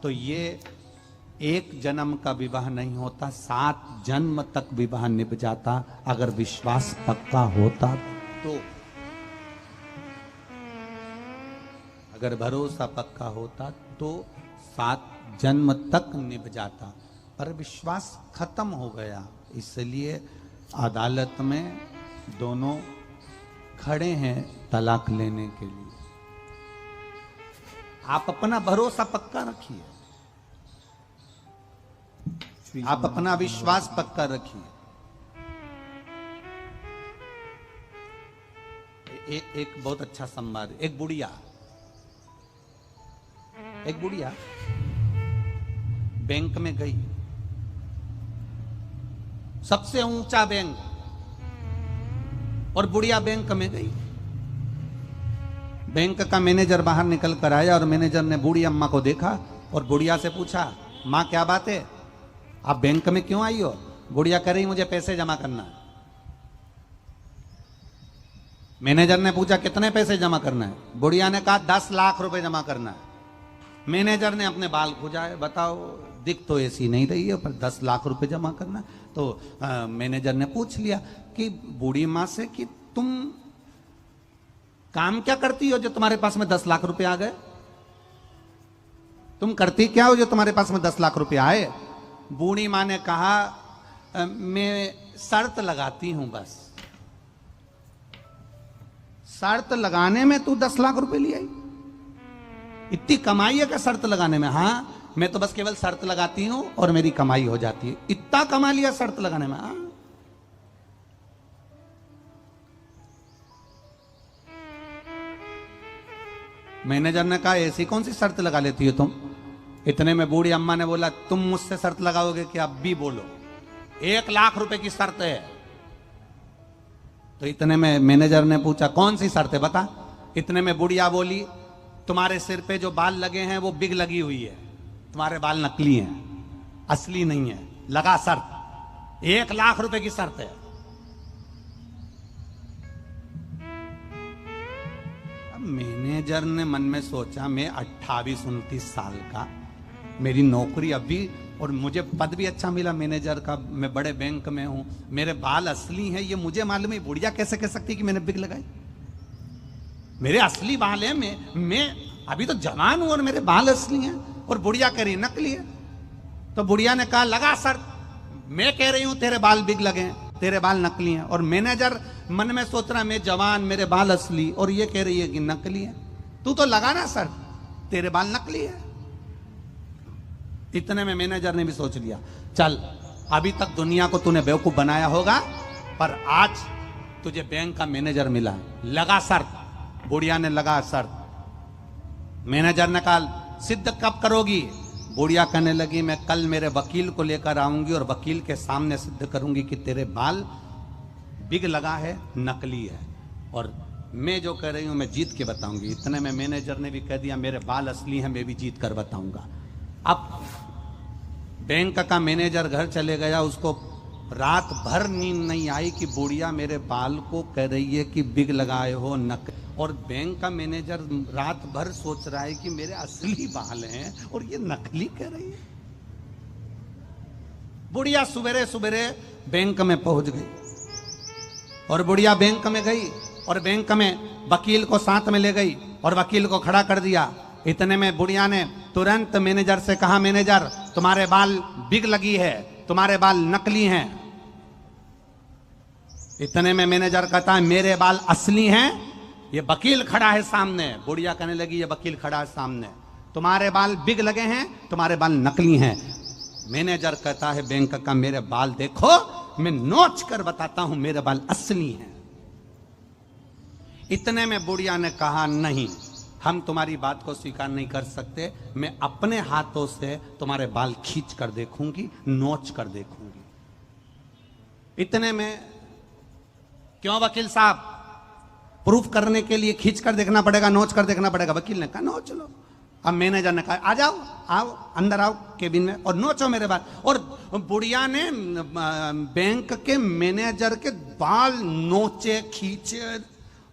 Speaker 1: तो ये एक जन्म का विवाह नहीं होता, 7 जन्म तक विवाह निभ जाता। अगर विश्वास पक्का होता तो, अगर भरोसा पक्का होता तो 7 जन्म तक निभ जाता, पर विश्वास खत्म हो गया। इसलिए अदालत में दोनों खड़े हैं तलाक लेने के लिए। आप अपना भरोसा पक्का रखिए, आप अपना विश्वास पक्का रखिए। एक बहुत अच्छा संवाद। एक बुढ़िया बैंक में गई, सबसे ऊंचा बैंक, और बुढ़िया बैंक में गई। बैंक का मैनेजर बाहर निकल कर आया और मैनेजर ने बूढ़ी अम्मा को देखा और बुढ़िया से पूछा, माँ क्या बात है, आप बैंक में क्यों आई हो? बुढ़िया कह रही मुझे पैसे जमा करना है। मैनेजर ने पूछा कितने पैसे जमा करना है? बुढ़िया ने कहा 10 लाख रुपए जमा करना है। मैनेजर ने अपने बाल खुजाए, बताओ दिख तो ऐसी नहीं रही है पर 10 लाख रुपए जमा करना। तो मैनेजर ने पूछ लिया कि बूढ़ी माँ से कि तुम काम क्या करती हो जो तुम्हारे पास में 10 लाख रुपए आ गए? तुम करती क्या हो जो तुम्हारे पास में 10 लाख रुपए आए? बूढ़ी माँ ने कहा मैं शर्त लगाती हूं बस। शर्त लगाने में तू 10 लाख रुपए ले आई? इतनी कमाई है क्या शर्त लगाने में? हाँ, मैं तो बस केवल शर्त लगाती हूं और मेरी कमाई हो जाती है। इतना कमा लिया शर्त लगाने में? हाँ। मैनेजर ने कहा ऐसी कौन सी शर्त लगा लेती हो तुम? इतने में बूढ़ी अम्मा ने बोला, तुम मुझसे शर्त लगाओगे कि अब भी बोलो, 1 लाख रुपए की शर्त है। तो इतने में मैनेजर ने पूछा कौन सी शर्त है बता। इतने में बुढ़िया बोली, तुम्हारे सिर पे जो बाल लगे हैं वो बिग लगी हुई है, तुम्हारे बाल नकली हैं, असली नहीं है, लगा शर्त, 1 लाख रुपए की शर्त है। अब मैनेजर ने मन में सोचा, मैं 28-29 साल का, मेरी नौकरी अभी, और मुझे पद भी अच्छा मिला मैनेजर का, मैं बड़े बैंक में हूं, मेरे बाल असली हैं, ये मुझे मालूम है। बुढ़िया कैसे कह सकती कि मैंने बिग लगाई? मेरे असली बाल हैं, मैं अभी तो जवान हूं और मेरे बाल असली हैं, और बुढ़िया कह रही नकली है। तो बुढ़िया ने कहा लगा शर्त, मैं कह रही हूं तेरे बाल बिग लगे हैं, तेरे बाल नकली हैं, और मैनेजर मन में सोच रहा मैं जवान, मेरे बाल असली, और ये कह रही है कि नकली है। तू तो लगाना शर्त, तेरे बाल नकली है। इतने में मैनेजर ने भी सोच लिया, चल अभी तक दुनिया को तूने बेवकूफ बनाया होगा, पर आज तुझे बैंक का मैनेजर मिला, लगा शर्त। बुढ़िया ने लगा शर्त। मैनेजर ने कहा सिद्ध कब करोगी? बुढ़िया कहने लगी मैं कल मेरे वकील को लेकर आऊंगी और वकील के सामने सिद्ध करूंगी कि तेरे बाल बिग लगा है, नकली है, और मैं जो कह रही हूं मैं जीत के बताऊंगी। इतने में मैनेजर ने भी कह दिया मेरे बाल असली हैं, मैं भी जीत कर बताऊंगा। अब बैंक का मैनेजर घर चले गया, उसको रात भर नींद नहीं आई कि बुढ़िया मेरे बाल को कह रही है कि बिग लगाए हो, नक, और बैंक का मैनेजर रात भर सोच रहा है कि मेरे असली बाल हैं और ये नकली कह रही है। बुढ़िया सवेरे सवेरे बैंक में पहुंच गई और बुढ़िया बैंक में गई और बैंक में वकील को साथ में ले गई और वकील को खड़ा कर दिया। इतने में बुढ़िया ने तुरंत मैनेजर से कहा मैनेजर तुम्हारे बाल बिग लगी है, तुम्हारे बाल नकली हैं। इतने में मैनेजर कहता है मेरे बाल असली हैं, ये वकील खड़ा है सामने। बुढ़िया कहने लगी ये वकील खड़ा है सामने, तुम्हारे बाल बिग लगे हैं, तुम्हारे बाल नकली हैं। मैनेजर कहता है बैंक का मेरे बाल देखो, मैं नोच कर बताता हूं मेरे बाल असली हैं। इतने में बुढ़िया ने कहा नहीं, हम तुम्हारी बात को स्वीकार नहीं कर सकते, मैं अपने हाथों से तुम्हारे बाल खींच कर देखूंगी, नोच कर देखूंगी। इतने में क्यों वकील साहब, प्रूफ करने के लिए खींच कर देखना पड़ेगा, नोच कर देखना पड़ेगा। वकील ने कहा नोच लो। अब मैनेजर ने कहा आ जाओ, आओ अंदर आओ केबिन में और नोचो मेरे बाल। और बुढ़िया ने बैंक के मैनेजर के बाल नोचे, खींचे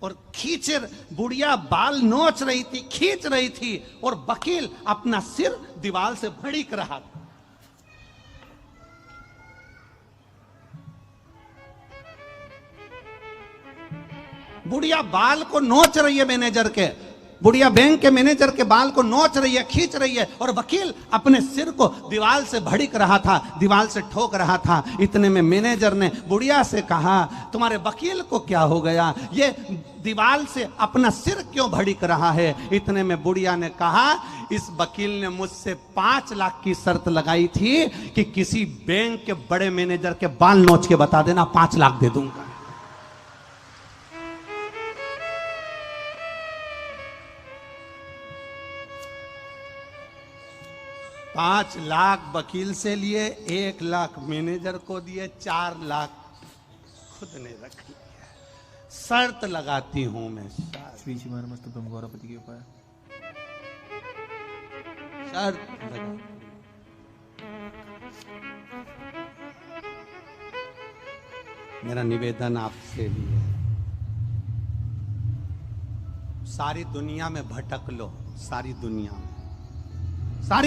Speaker 1: और खींचे। बुढ़िया बाल नोच रही थी, खींच रही थी और वकील अपना सिर दीवार से भड़क रहा था। बुढ़िया बाल को नोच रही है मैनेजर के, बुढ़िया बैंक के मैनेजर के बाल को नोच रही है, खींच रही है, और वकील अपने सिर को दीवार से भड़क रहा था, दीवार से ठोक रहा था। इतने में मैनेजर ने बुढ़िया से कहा तुम्हारे वकील को क्या हो गया, ये दीवार से अपना सिर क्यों भड़क रहा है? इतने में बुढ़िया ने कहा इस वकील ने मुझसे 5 लाख की शर्त लगाई थी कि किसी बैंक के बड़े मैनेजर के बाल नोच के बता देना, 5 लाख दे दूंगा। पांच लाख वकील से लिए, 1 लाख मैनेजर को दिए, 4 लाख खुद ने रख लिया। शर्त लगाती हूं मैं,
Speaker 4: श्रीमानमस्तकं गौरपति के ऊपर
Speaker 1: शर्त लगा। मेरा निवेदन आपसे भी है, सारी दुनिया में भटक लो, सारी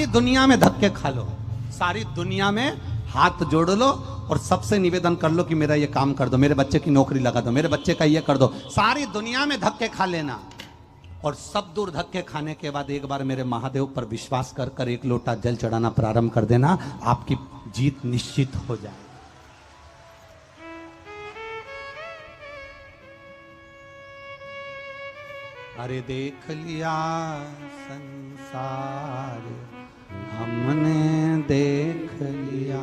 Speaker 1: दुनिया में धक्के खा लो, सारी दुनिया में हाथ जोड़ लो और सबसे निवेदन कर लो कि मेरा ये काम कर दो, मेरे बच्चे की नौकरी लगा दो, मेरे बच्चे का ये कर दो। सारी दुनिया में धक्के खा लेना और सब दूर धक्के खाने के बाद एक बार मेरे महादेव पर विश्वास कर कर 1 लोटा जल चढ़ाना प्रारंभ कर देना, आपकी जीत निश्चित हो जाए। अरे देख लिया संसार हमने, देख लिया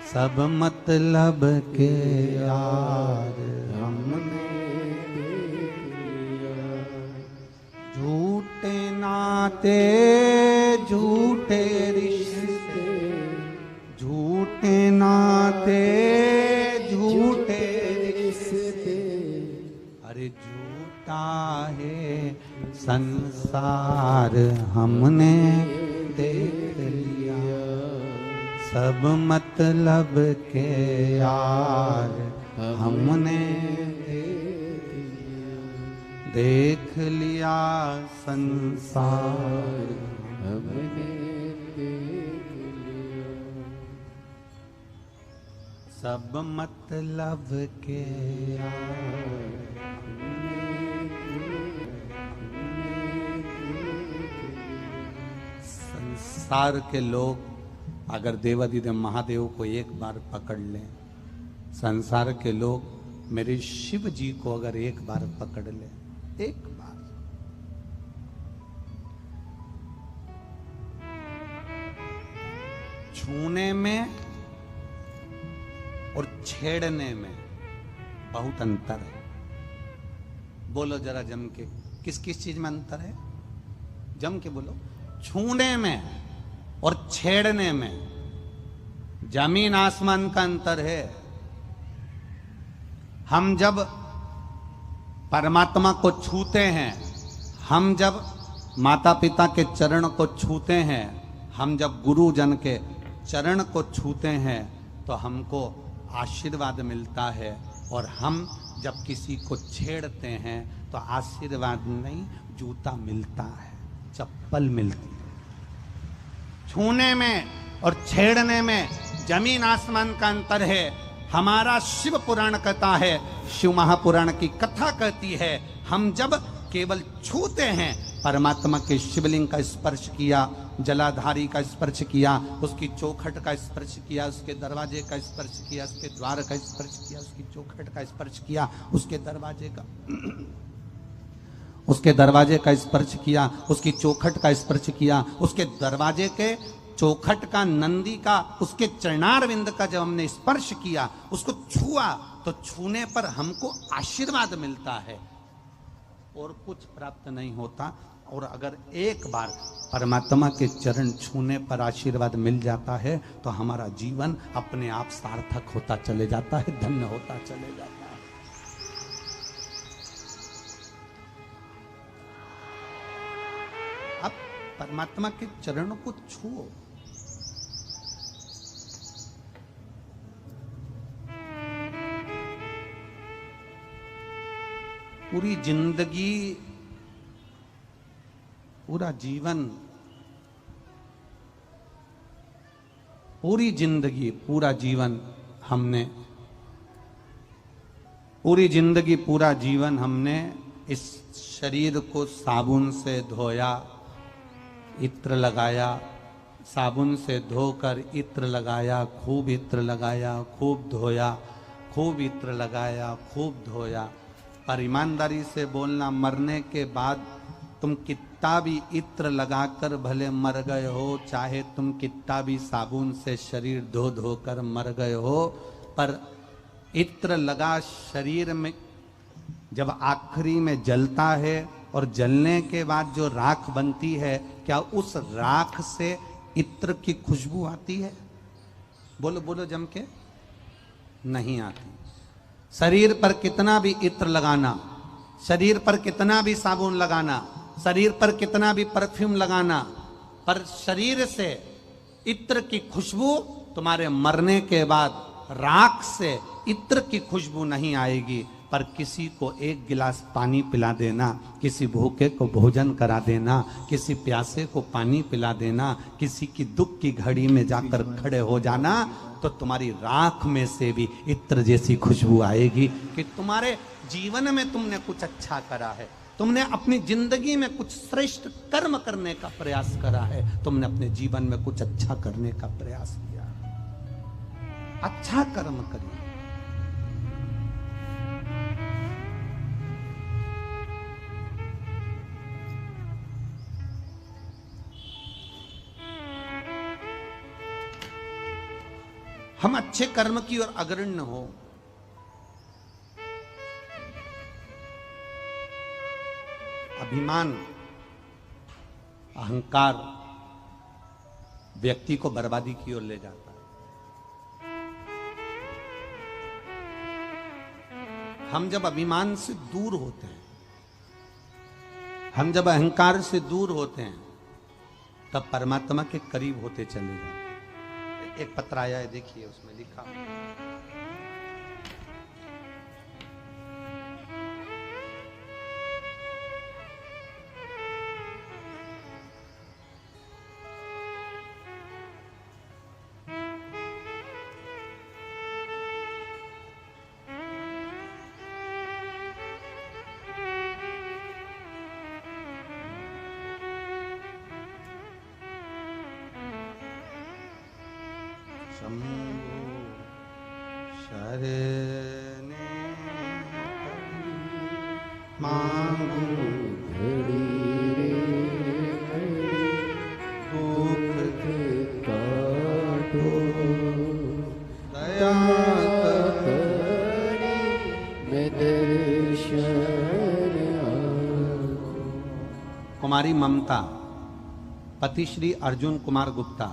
Speaker 1: सब मतलब के यार हमने देख लिया। झूठे नाते झूठे रिश्ते, झूठे नाते झूठे रिश्ते, अरे झूठा है संसार हमने देख लिया। सब मतलब के यार हमने देख लिया, संसार हमने देख लिया। सब मतलब के यार संसार के लोग अगर देवाधिदेव महादेव को एक बार पकड़ लें, संसार के लोग मेरे शिव जी को अगर एक बार पकड़ लें, एक बार, छूने में और छेड़ने में बहुत अंतर है। बोलो जरा जम के, किस किस चीज में अंतर है? जम के बोलो, छूने में और छेड़ने में जमीन आसमान का अंतर है। हम जब परमात्मा को छूते हैं, हम जब माता पिता के चरण को छूते हैं, हम जब गुरुजन के चरण को छूते हैं तो हमको आशीर्वाद मिलता है। और हम जब किसी को छेड़ते हैं तो आशीर्वाद नहीं, जूता मिलता है, चप्पल मिलती है। छूने में और छेड़ने में जमीन आसमान का अंतर है। हमारा शिव पुराण कहता है, शिव महापुराण की कथा कहती है, हम जब केवल छूते हैं, परमात्मा के शिवलिंग का स्पर्श किया, जलाधारी का स्पर्श किया, उसकी चौखट का स्पर्श किया, उसके दरवाजे का स्पर्श किया, उसके द्वार का स्पर्श किया, उसकी चौखट का स्पर्श किया, उसके दरवाजे का स्पर्श किया, उसकी चौखट का स्पर्श किया, उसके दरवाजे के चौखट का, नंदी का, उसके चरणारविंद का जब हमने स्पर्श किया, उसको छुआ, तो छूने पर हमको आशीर्वाद मिलता है और कुछ प्राप्त नहीं होता। और अगर एक बार परमात्मा के चरण छूने पर आशीर्वाद मिल जाता है तो हमारा जीवन अपने आप सार्थक होता चले जाता है, धन्य होता चले जाता है। अब परमात्मा के चरणों को छुओ, पूरी जिंदगी, पूरा जीवन, पूरी जिंदगी, पूरा जीवन हमने, पूरी जिंदगी, पूरा जीवन हमने इस शरीर को साबुन से धोया, इत्र लगाया, साबुन से धोकर इत्र लगाया, खूब इत्र लगाया, खूब धोया, खूब इत्र लगाया, खूब धोया। पर ईमानदारी से बोलना, मरने के बाद तुम कितना भी इत्र लगाकर भले मर गए हो, चाहे तुम कितना भी साबुन से शरीर धो धोकर मर गए हो, पर इत्र लगा शरीर में जब आखिरी में जलता है और जलने के बाद जो राख बनती है, क्या उस राख से इत्र की खुशबू आती है? बोलो बोलो जम के, नहीं आती। शरीर पर कितना भी इत्र लगाना, शरीर पर कितना भी साबुन लगाना, शरीर पर कितना भी परफ्यूम लगाना, पर शरीर से इत्र की खुशबू तुम्हारे मरने के बाद राख से इत्र की खुशबू नहीं आएगी। पर किसी को एक गिलास पानी पिला देना, किसी भूखे को भोजन करा देना, किसी प्यासे को पानी पिला देना, किसी की दुख की घड़ी में जाकर खड़े हो जाना, तो तुम्हारी राख में से भी इत्र जैसी खुशबू आएगी कि तुम्हारे जीवन में तुमने कुछ अच्छा करा है, तुमने अपनी जिंदगी में कुछ श्रेष्ठ कर्म करने का प्रयास करा है, तुमने अपने जीवन में कुछ अच्छा करने का प्रयास किया। अच्छा कर्म करिए। हम अच्छे कर्म की ओर अग्रणी हो। अभिमान, अहंकार व्यक्ति को बर्बादी की ओर ले जाता है। हम जब अभिमान से दूर होते हैं, हम जब अहंकार से दूर होते हैं, तब परमात्मा के करीब होते चले जाते हैं। एक पत्र आया है, देखिए, उसमें लिखा, शरणे मांगू
Speaker 3: घड़ी रे
Speaker 1: दुख
Speaker 3: काटो
Speaker 1: दया
Speaker 3: करी मैं दर्शन आँखों।
Speaker 1: कुमारी ममता पति श्री अर्जुन कुमार गुप्ता,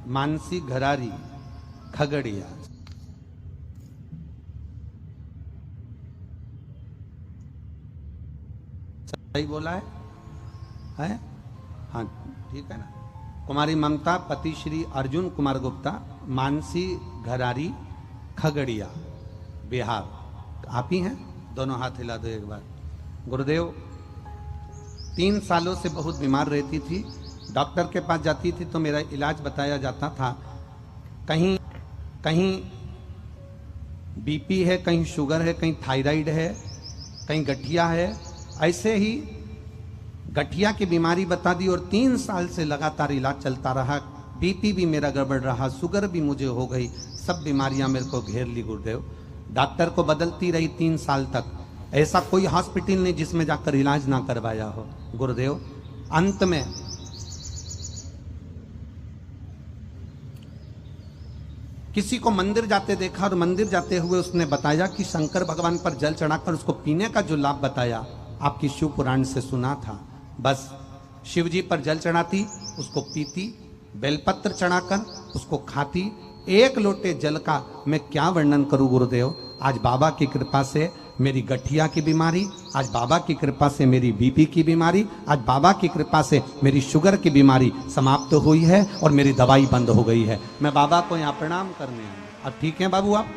Speaker 1: मानसी घरारी खगड़िया। सही बोला है? हाँ ठीक है ना। कुमारी ममता, पति श्री अर्जुन कुमार गुप्ता, मानसी घरारी खगड़िया बिहार। आप ही हैं? दोनों हाथ हिला दो एक बार। गुरुदेव 3 सालों से बहुत बीमार रहती थी। डॉक्टर के पास जाती थी तो मेरा इलाज बताया जाता था, कहीं कहीं बीपी है, कहीं शुगर है, कहीं थायराइड है, कहीं गठिया है। ऐसे ही गठिया की बीमारी बता दी और 3 साल से लगातार इलाज चलता रहा। बीपी भी मेरा गड़बड़ रहा, शुगर भी मुझे हो गई, सब बीमारियां मेरे को घेर ली। गुरुदेव डॉक्टर को बदलती रही 3 साल तक। ऐसा कोई हॉस्पिटल नहीं जिसमें जाकर इलाज ना करवाया हो। गुरुदेव अंत में किसी को मंदिर जाते देखा और मंदिर जाते हुए उसने बताया कि शंकर भगवान पर जल चढ़ाकर उसको पीने का जो लाभ बताया आपकी शिव पुराण से सुना था। बस शिव जी पर जल चढ़ाती, उसको पीती, बेलपत्र चढ़ाकर उसको खाती। 1 लोटे जल का मैं क्या वर्णन करूं गुरुदेव। आज बाबा की कृपा से मेरी गठिया की बीमारी, आज बाबा की कृपा से मेरी बीपी की बीमारी, आज बाबा की कृपा से मेरी शुगर की बीमारी समाप्त हुई है और मेरी दवाई बंद हो गई है। मैं बाबा को यहाँ प्रणाम करने आया। अब ठीक है बाबू, आप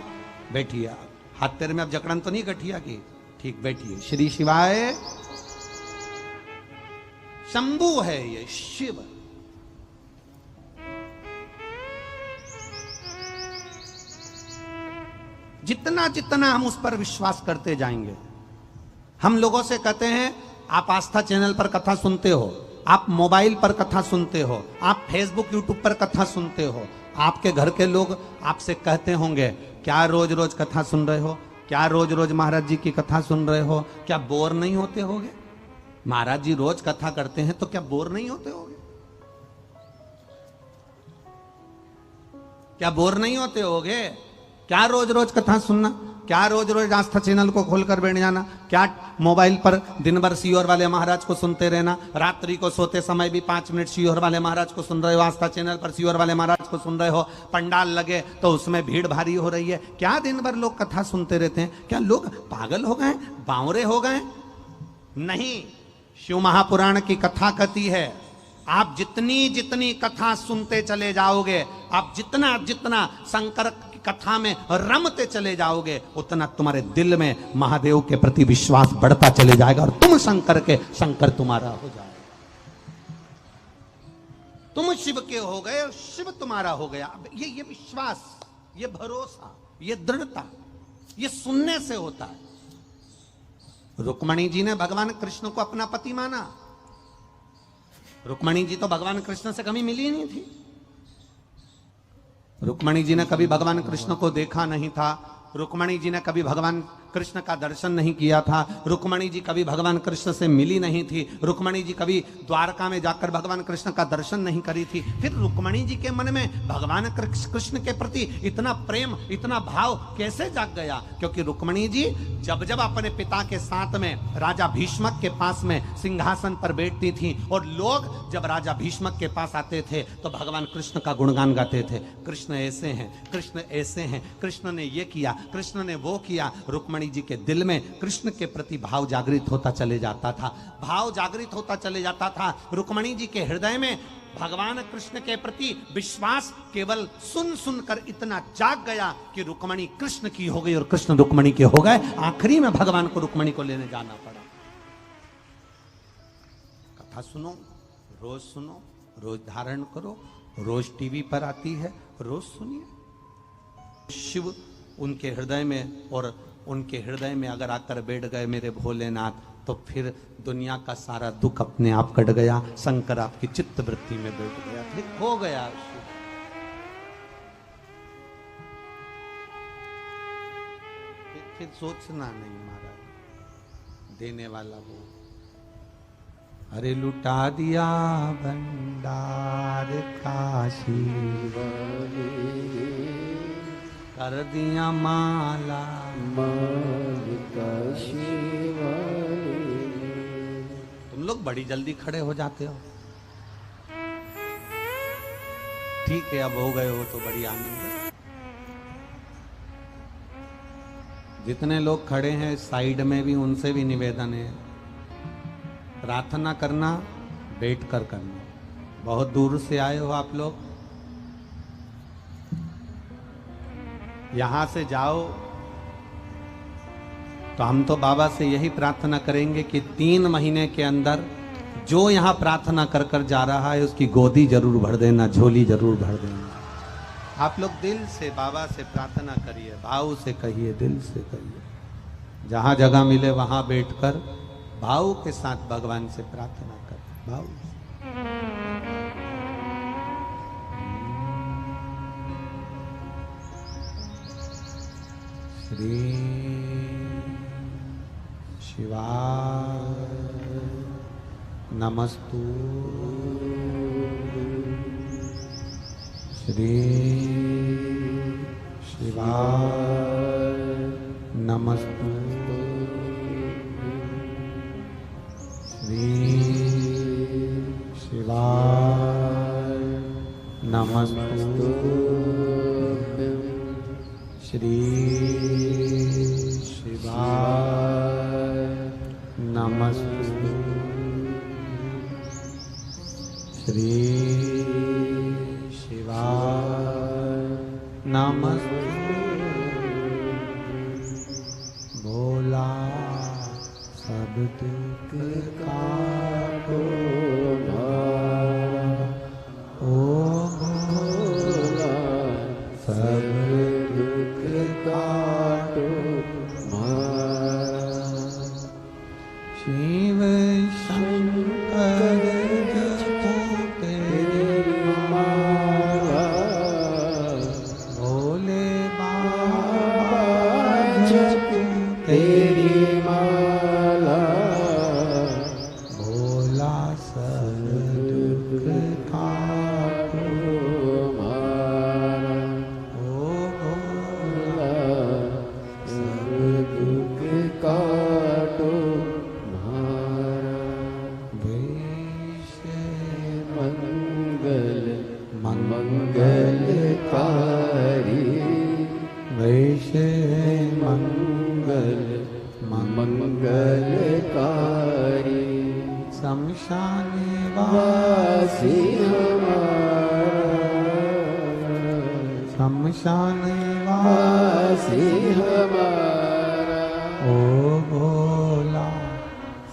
Speaker 1: बैठिए। हाथ पैर में अब जकड़न तो नहीं गठिया की? ठीक, बैठिए। श्री शिवाय। शंभु है ये, शिव। जितना जितना हम उस पर विश्वास करते जाएंगे। हम लोगों से कहते हैं आप आस्था चैनल पर कथा सुनते हो, आप मोबाइल पर कथा सुनते हो, आप फेसबुक यूट्यूब पर कथा सुनते हो। आपके घर के लोग आपसे कहते होंगे क्या रोज रोज कथा सुन रहे हो, क्या रोज रोज महाराज जी की कथा सुन रहे हो, क्या बोर नहीं होते होगे? महाराज जी रोज कथा करते हैं तो क्या बोर नहीं होते होगे? क्या बोर नहीं होते होगे? क्या रोज रोज कथा सुनना, क्या रोज रोज आस्था चैनल को खोलकर बैठ जाना, क्या मोबाइल पर दिन भर सीहोर वाले महाराज को सुनते रहना, रात्रि को सोते समय भी 5 मिनट सीहोर वाले महाराज को सुन रहे हो, आस्था चैनल पर सीहोर वाले महाराज को सुन रहे हो, पंडाल लगे तो उसमें भीड़ भारी हो रही है। क्या दिन भर लोग कथा सुनते रहते हैं? क्या लोग पागल हो गए, बावरे हो गए? नहीं, शिव महापुराण की कथा कहती है आप जितनी जितनी कथा सुनते चले जाओगे, आप जितना जितना शंकर कथा में रमते चले जाओगे, उतना तुम्हारे दिल में महादेव के प्रति विश्वास बढ़ता चले जाएगा और तुम शंकर के, शंकर तुम्हारा हो जाएगा। तुम शिव के हो गए और शिव तुम्हारा हो गया। ये विश्वास, ये भरोसा, ये दृढ़ता, ये सुनने से होता है। रुक्मणी जी ने भगवान कृष्ण को अपना पति माना। रुक्मणी जी तो भगवान कृष्ण से कभी मिली नहीं थी। रुक्मणी जी ने कभी भगवान कृष्ण को देखा नहीं था। रुक्मणी जी ने कभी भगवान कृष्ण का दर्शन नहीं किया था। रुक्मणी जी कभी भगवान कृष्ण से मिली नहीं थी। रुक्मणी जी कभी द्वारका में जाकर भगवान कृष्ण का दर्शन नहीं करी थी। फिर रुक्मणी जी के मन में भगवान कृष्ण के प्रति इतना प्रेम, इतना भाव कैसे जाग गया? क्योंकि रुक्मणी जी जब जब अपने पिता के साथ में राजा भीष्मक के पास में सिंहासन पर बैठती थी और लोग जब राजा भीष्मक के पास आते थे तो भगवान कृष्ण का गुणगान गाते थे। कृष्ण ऐसे हैं, कृष्ण ऐसे हैं, कृष्ण ने ये किया, कृष्ण ने वो किया। रुक्मणी जी के दिल में कृष्ण के प्रति भाव जागृत होता चले जाता था, भाव जागृत होता चले जाता था। रुक्मणी जी के हृदय में भगवान कृष्ण के प्रति विश्वास केवल सुन सुनकर इतना जाग गया कि रुक्मणी कृष्ण की हो गई और कृष्ण रुक्मणी के हो गए। आखिरी में भगवान को रुक्मणी को लेने जाना पड़ा। कथा सुनो, रोज सुनो, रोज धारण करो, रोज टीवी पर आती है, रोज सुनिए। शिव उनके हृदय में, और उनके हृदय में अगर आकर बैठ गए मेरे भोलेनाथ, तो फिर दुनिया का सारा दुख अपने आप कट गया। शंकर आपकी चित्त वृत्ति में बैठ गया, फिर हो गया। फिर सोचना नहीं, महाराज देने वाला वो। अरे लुटा दिया भंडार काशी कर दिया माला
Speaker 3: मालिक काशी वाले
Speaker 1: तुम लोग बड़ी जल्दी खड़े हो जाते हो। ठीक है, अब हो गए हो तो बड़ी आनंद है। जितने लोग खड़े हैं साइड में भी, उनसे भी निवेदन है, प्रार्थना करना बैठ कर करना। बहुत दूर से आए हो आप लोग, यहां से जाओ तो हम तो बाबा से यही प्रार्थना करेंगे कि 3 महीने के अंदर जो यहां प्रार्थना कर कर जा रहा है उसकी गोदी जरूर भर देना, झोली जरूर भर देना। आप लोग दिल से बाबा से प्रार्थना करिए, भाव से कहिए, दिल से कहिए। जहां जगह मिले वहां बैठकर भाव के साथ भगवान से प्रार्थना करें, भाव से। श्री शिवाय नमस्तु। श्री शिवाय नमस्तु। श्री शिवाय नमस्तु। श्री शिवाय नमस्तु। श्री शिवाय नमस्तु। भोला सब दुख काटो भारा, ओ भोला सब दुख काटो भारा। शिव शंकर जपो तेरी माला, भोले बाबा जपो तेरी माला, भोला सब दुख काटो मारा, ओ भोला सब दुख काटो मारा। वैश्य मंगल मंगलकारी, वैश्य मंगल मंगलकारी, शमशान वासी हमारा, शमशान वासी हमारा, ओ भोला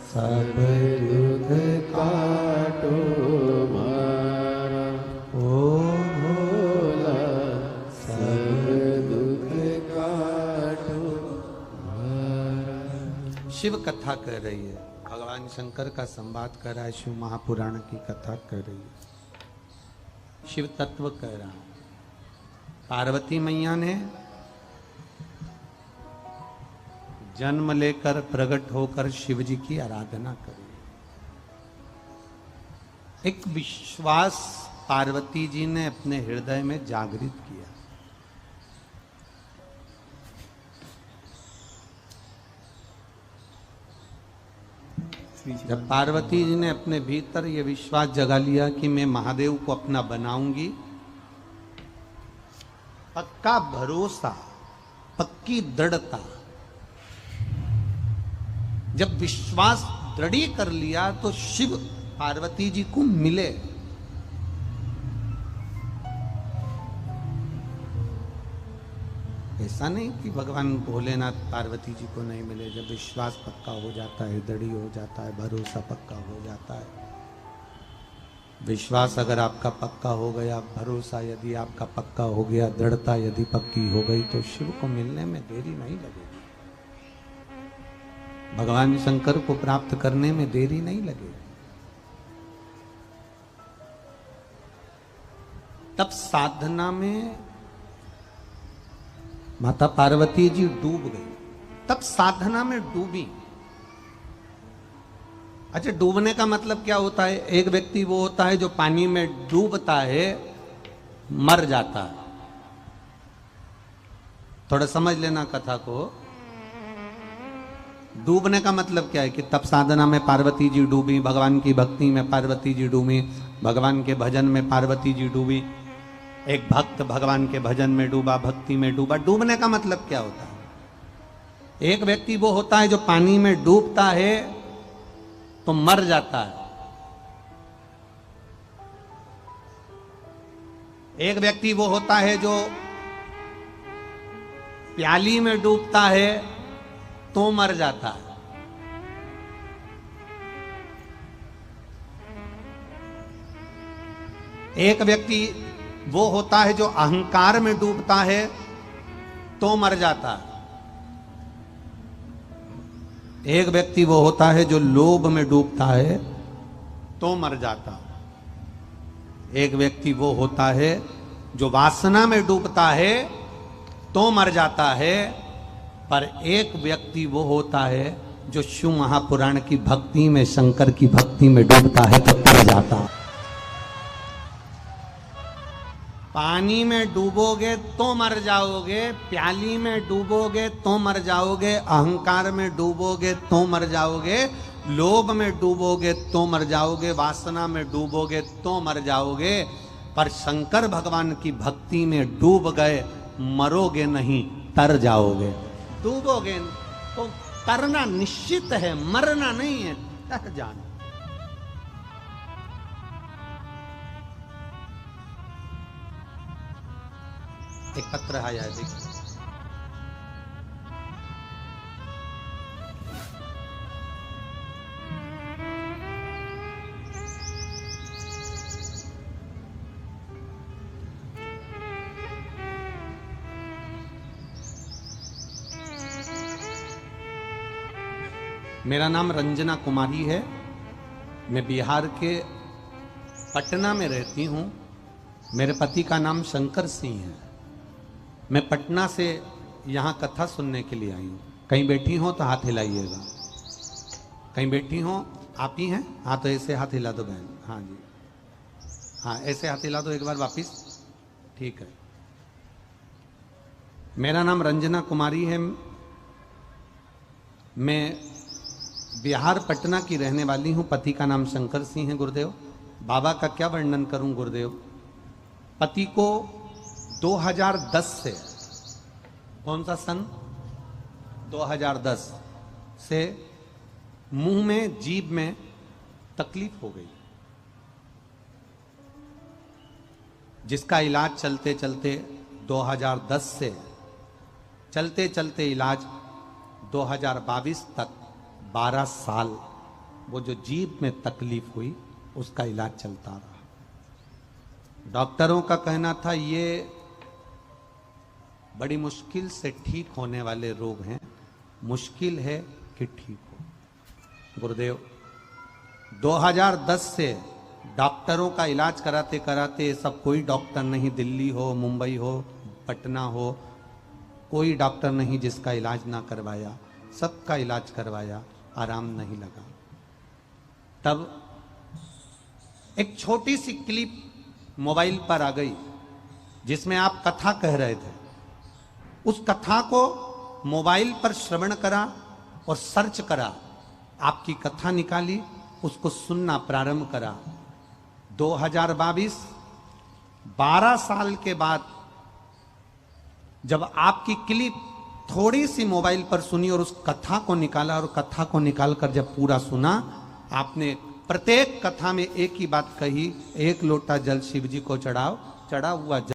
Speaker 1: सब दुख काटो मारा, ओ भोला सब दुख काटो मारा। शिव कथा कर रही है, भगवान शंकर का संवाद कर रहा है, शिव महापुराण की कथा कर रही है, शिव तत्व कह रहा है। पार्वती मैया ने जन्म लेकर प्रकट होकर शिव जी की आराधना करी। एक विश्वास पार्वती जी ने अपने हृदय में जागृत किया। जब पार्वती जी ने अपने भीतर यह विश्वास जगा लिया कि मैं महादेव को अपना बनाऊंगी, पक्का भरोसा, पक्की दृढ़ता, जब विश्वास दृढ़ कर लिया तो शिव पार्वती जी को मिले। ऐसा नहीं कि भगवान भोलेनाथ पार्वती जी को नहीं मिले। जब विश्वास पक्का हो जाता है, दृढ़ हो जाता है, भरोसा पक्का हो जाता है, विश्वास अगर आपका पक्का हो गया, भरोसा यदि आपका पक्का हो गया, दृढ़ता यदि पक्की हो गई, तो शिव को मिलने में देरी नहीं लगेगी। भगवान शंकर को प्राप्त करने में देरी नहीं लगेगी। तब साधना में माता पार्वती जी डूब गई, तब साधना में डूबी। अच्छा, डूबने का मतलब क्या होता है? एक व्यक्ति वो होता है जो पानी में डूबता है, मर जाता है। थोड़ा समझ लेना कथा को। डूबने का मतलब क्या है कि तप साधना में पार्वती जी डूबी, भगवान की भक्ति में पार्वती जी डूबी, भगवान के भजन में पार्वती जी डूबी। एक भक्त भगवान के भजन में डूबा, भक्ति में डूबा। डूबने का मतलब क्या होता है? एक व्यक्ति वो होता है जो पानी में डूबता है तो मर जाता है। एक व्यक्ति वो होता है जो प्याली में डूबता है तो मर जाता है। एक व्यक्ति वो होता है जो अहंकार में डूबता है तो मर जाता है। एक व्यक्ति वो होता है जो लोभ में डूबता है तो मर जाता है। एक व्यक्ति वो होता है जो वासना में डूबता है तो मर जाता है। पर एक व्यक्ति वो होता है जो शिव महापुराण की भक्ति में, शंकर की भक्ति में डूबता है तो तर जाता है। पानी में डूबोगे तो मर जाओगे, प्याली में डूबोगे तो मर जाओगे, अहंकार में डूबोगे तो मर जाओगे, लोभ में डूबोगे तो मर जाओगे, वासना में डूबोगे तो मर जाओगे। पर शंकर भगवान की भक्ति में डूब गए, मरोगे नहीं, तर जाओगे। डूबोगे तो तरना निश्चित है, मरना नहीं है, तर जाना। एक पत्र आया है, देखिए। मेरा नाम रंजना कुमारी है। मैं बिहार के पटना में रहती हूँ। मेरे पति का नाम शंकर सिंह है। मैं पटना से यहाँ कथा सुनने के लिए आई हूँ। कहीं बैठी हो तो हाथ हिलाइएगा। कहीं बैठी हो? आप ही हैं? हाँ, तो ऐसे हाथ हिला दो बहन। हाँ जी, हाँ ऐसे हाथ हिला दो एक बार वापिस। ठीक है। मेरा नाम रंजना कुमारी है। मैं बिहार पटना की रहने वाली हूँ। पति का नाम शंकर सिंह है। गुरुदेव, बाबा का क्या वर्णन करूँ गुरुदेव। पति को 2010 से, कौन सा सन? 2010 से मुंह में, जीभ में तकलीफ हो गई, जिसका इलाज चलते चलते 2010 से चलते चलते इलाज 2022 तक 12 साल वो जो जीभ में तकलीफ हुई उसका इलाज चलता रहा। डॉक्टरों का कहना था ये बड़ी मुश्किल से ठीक होने वाले रोग हैं, मुश्किल है कि ठीक हो। गुरुदेव, 2010 से डॉक्टरों का इलाज कराते कराते, सब कोई डॉक्टर नहीं, दिल्ली हो, मुंबई हो, पटना हो, कोई डॉक्टर नहीं जिसका इलाज ना करवाया। सबका इलाज करवाया, आराम नहीं लगा। तब एक छोटी सी क्लिप मोबाइल पर आ गई जिसमें आप कथा कह रहे थे। उस कथा को मोबाइल पर श्रवण करा और सर्च करा, आपकी कथा निकाली, उसको सुनना प्रारंभ करा। 2022 12 साल के बाद जब आपकी क्लिप थोड़ी सी मोबाइल पर सुनी और उस कथा को निकाला, और कथा को निकालकर जब पूरा सुना, आपने प्रत्येक कथा में एक ही बात कही, एक लोटा जल शिव जी को चढ़ाओ, चढ़ा हुआ जल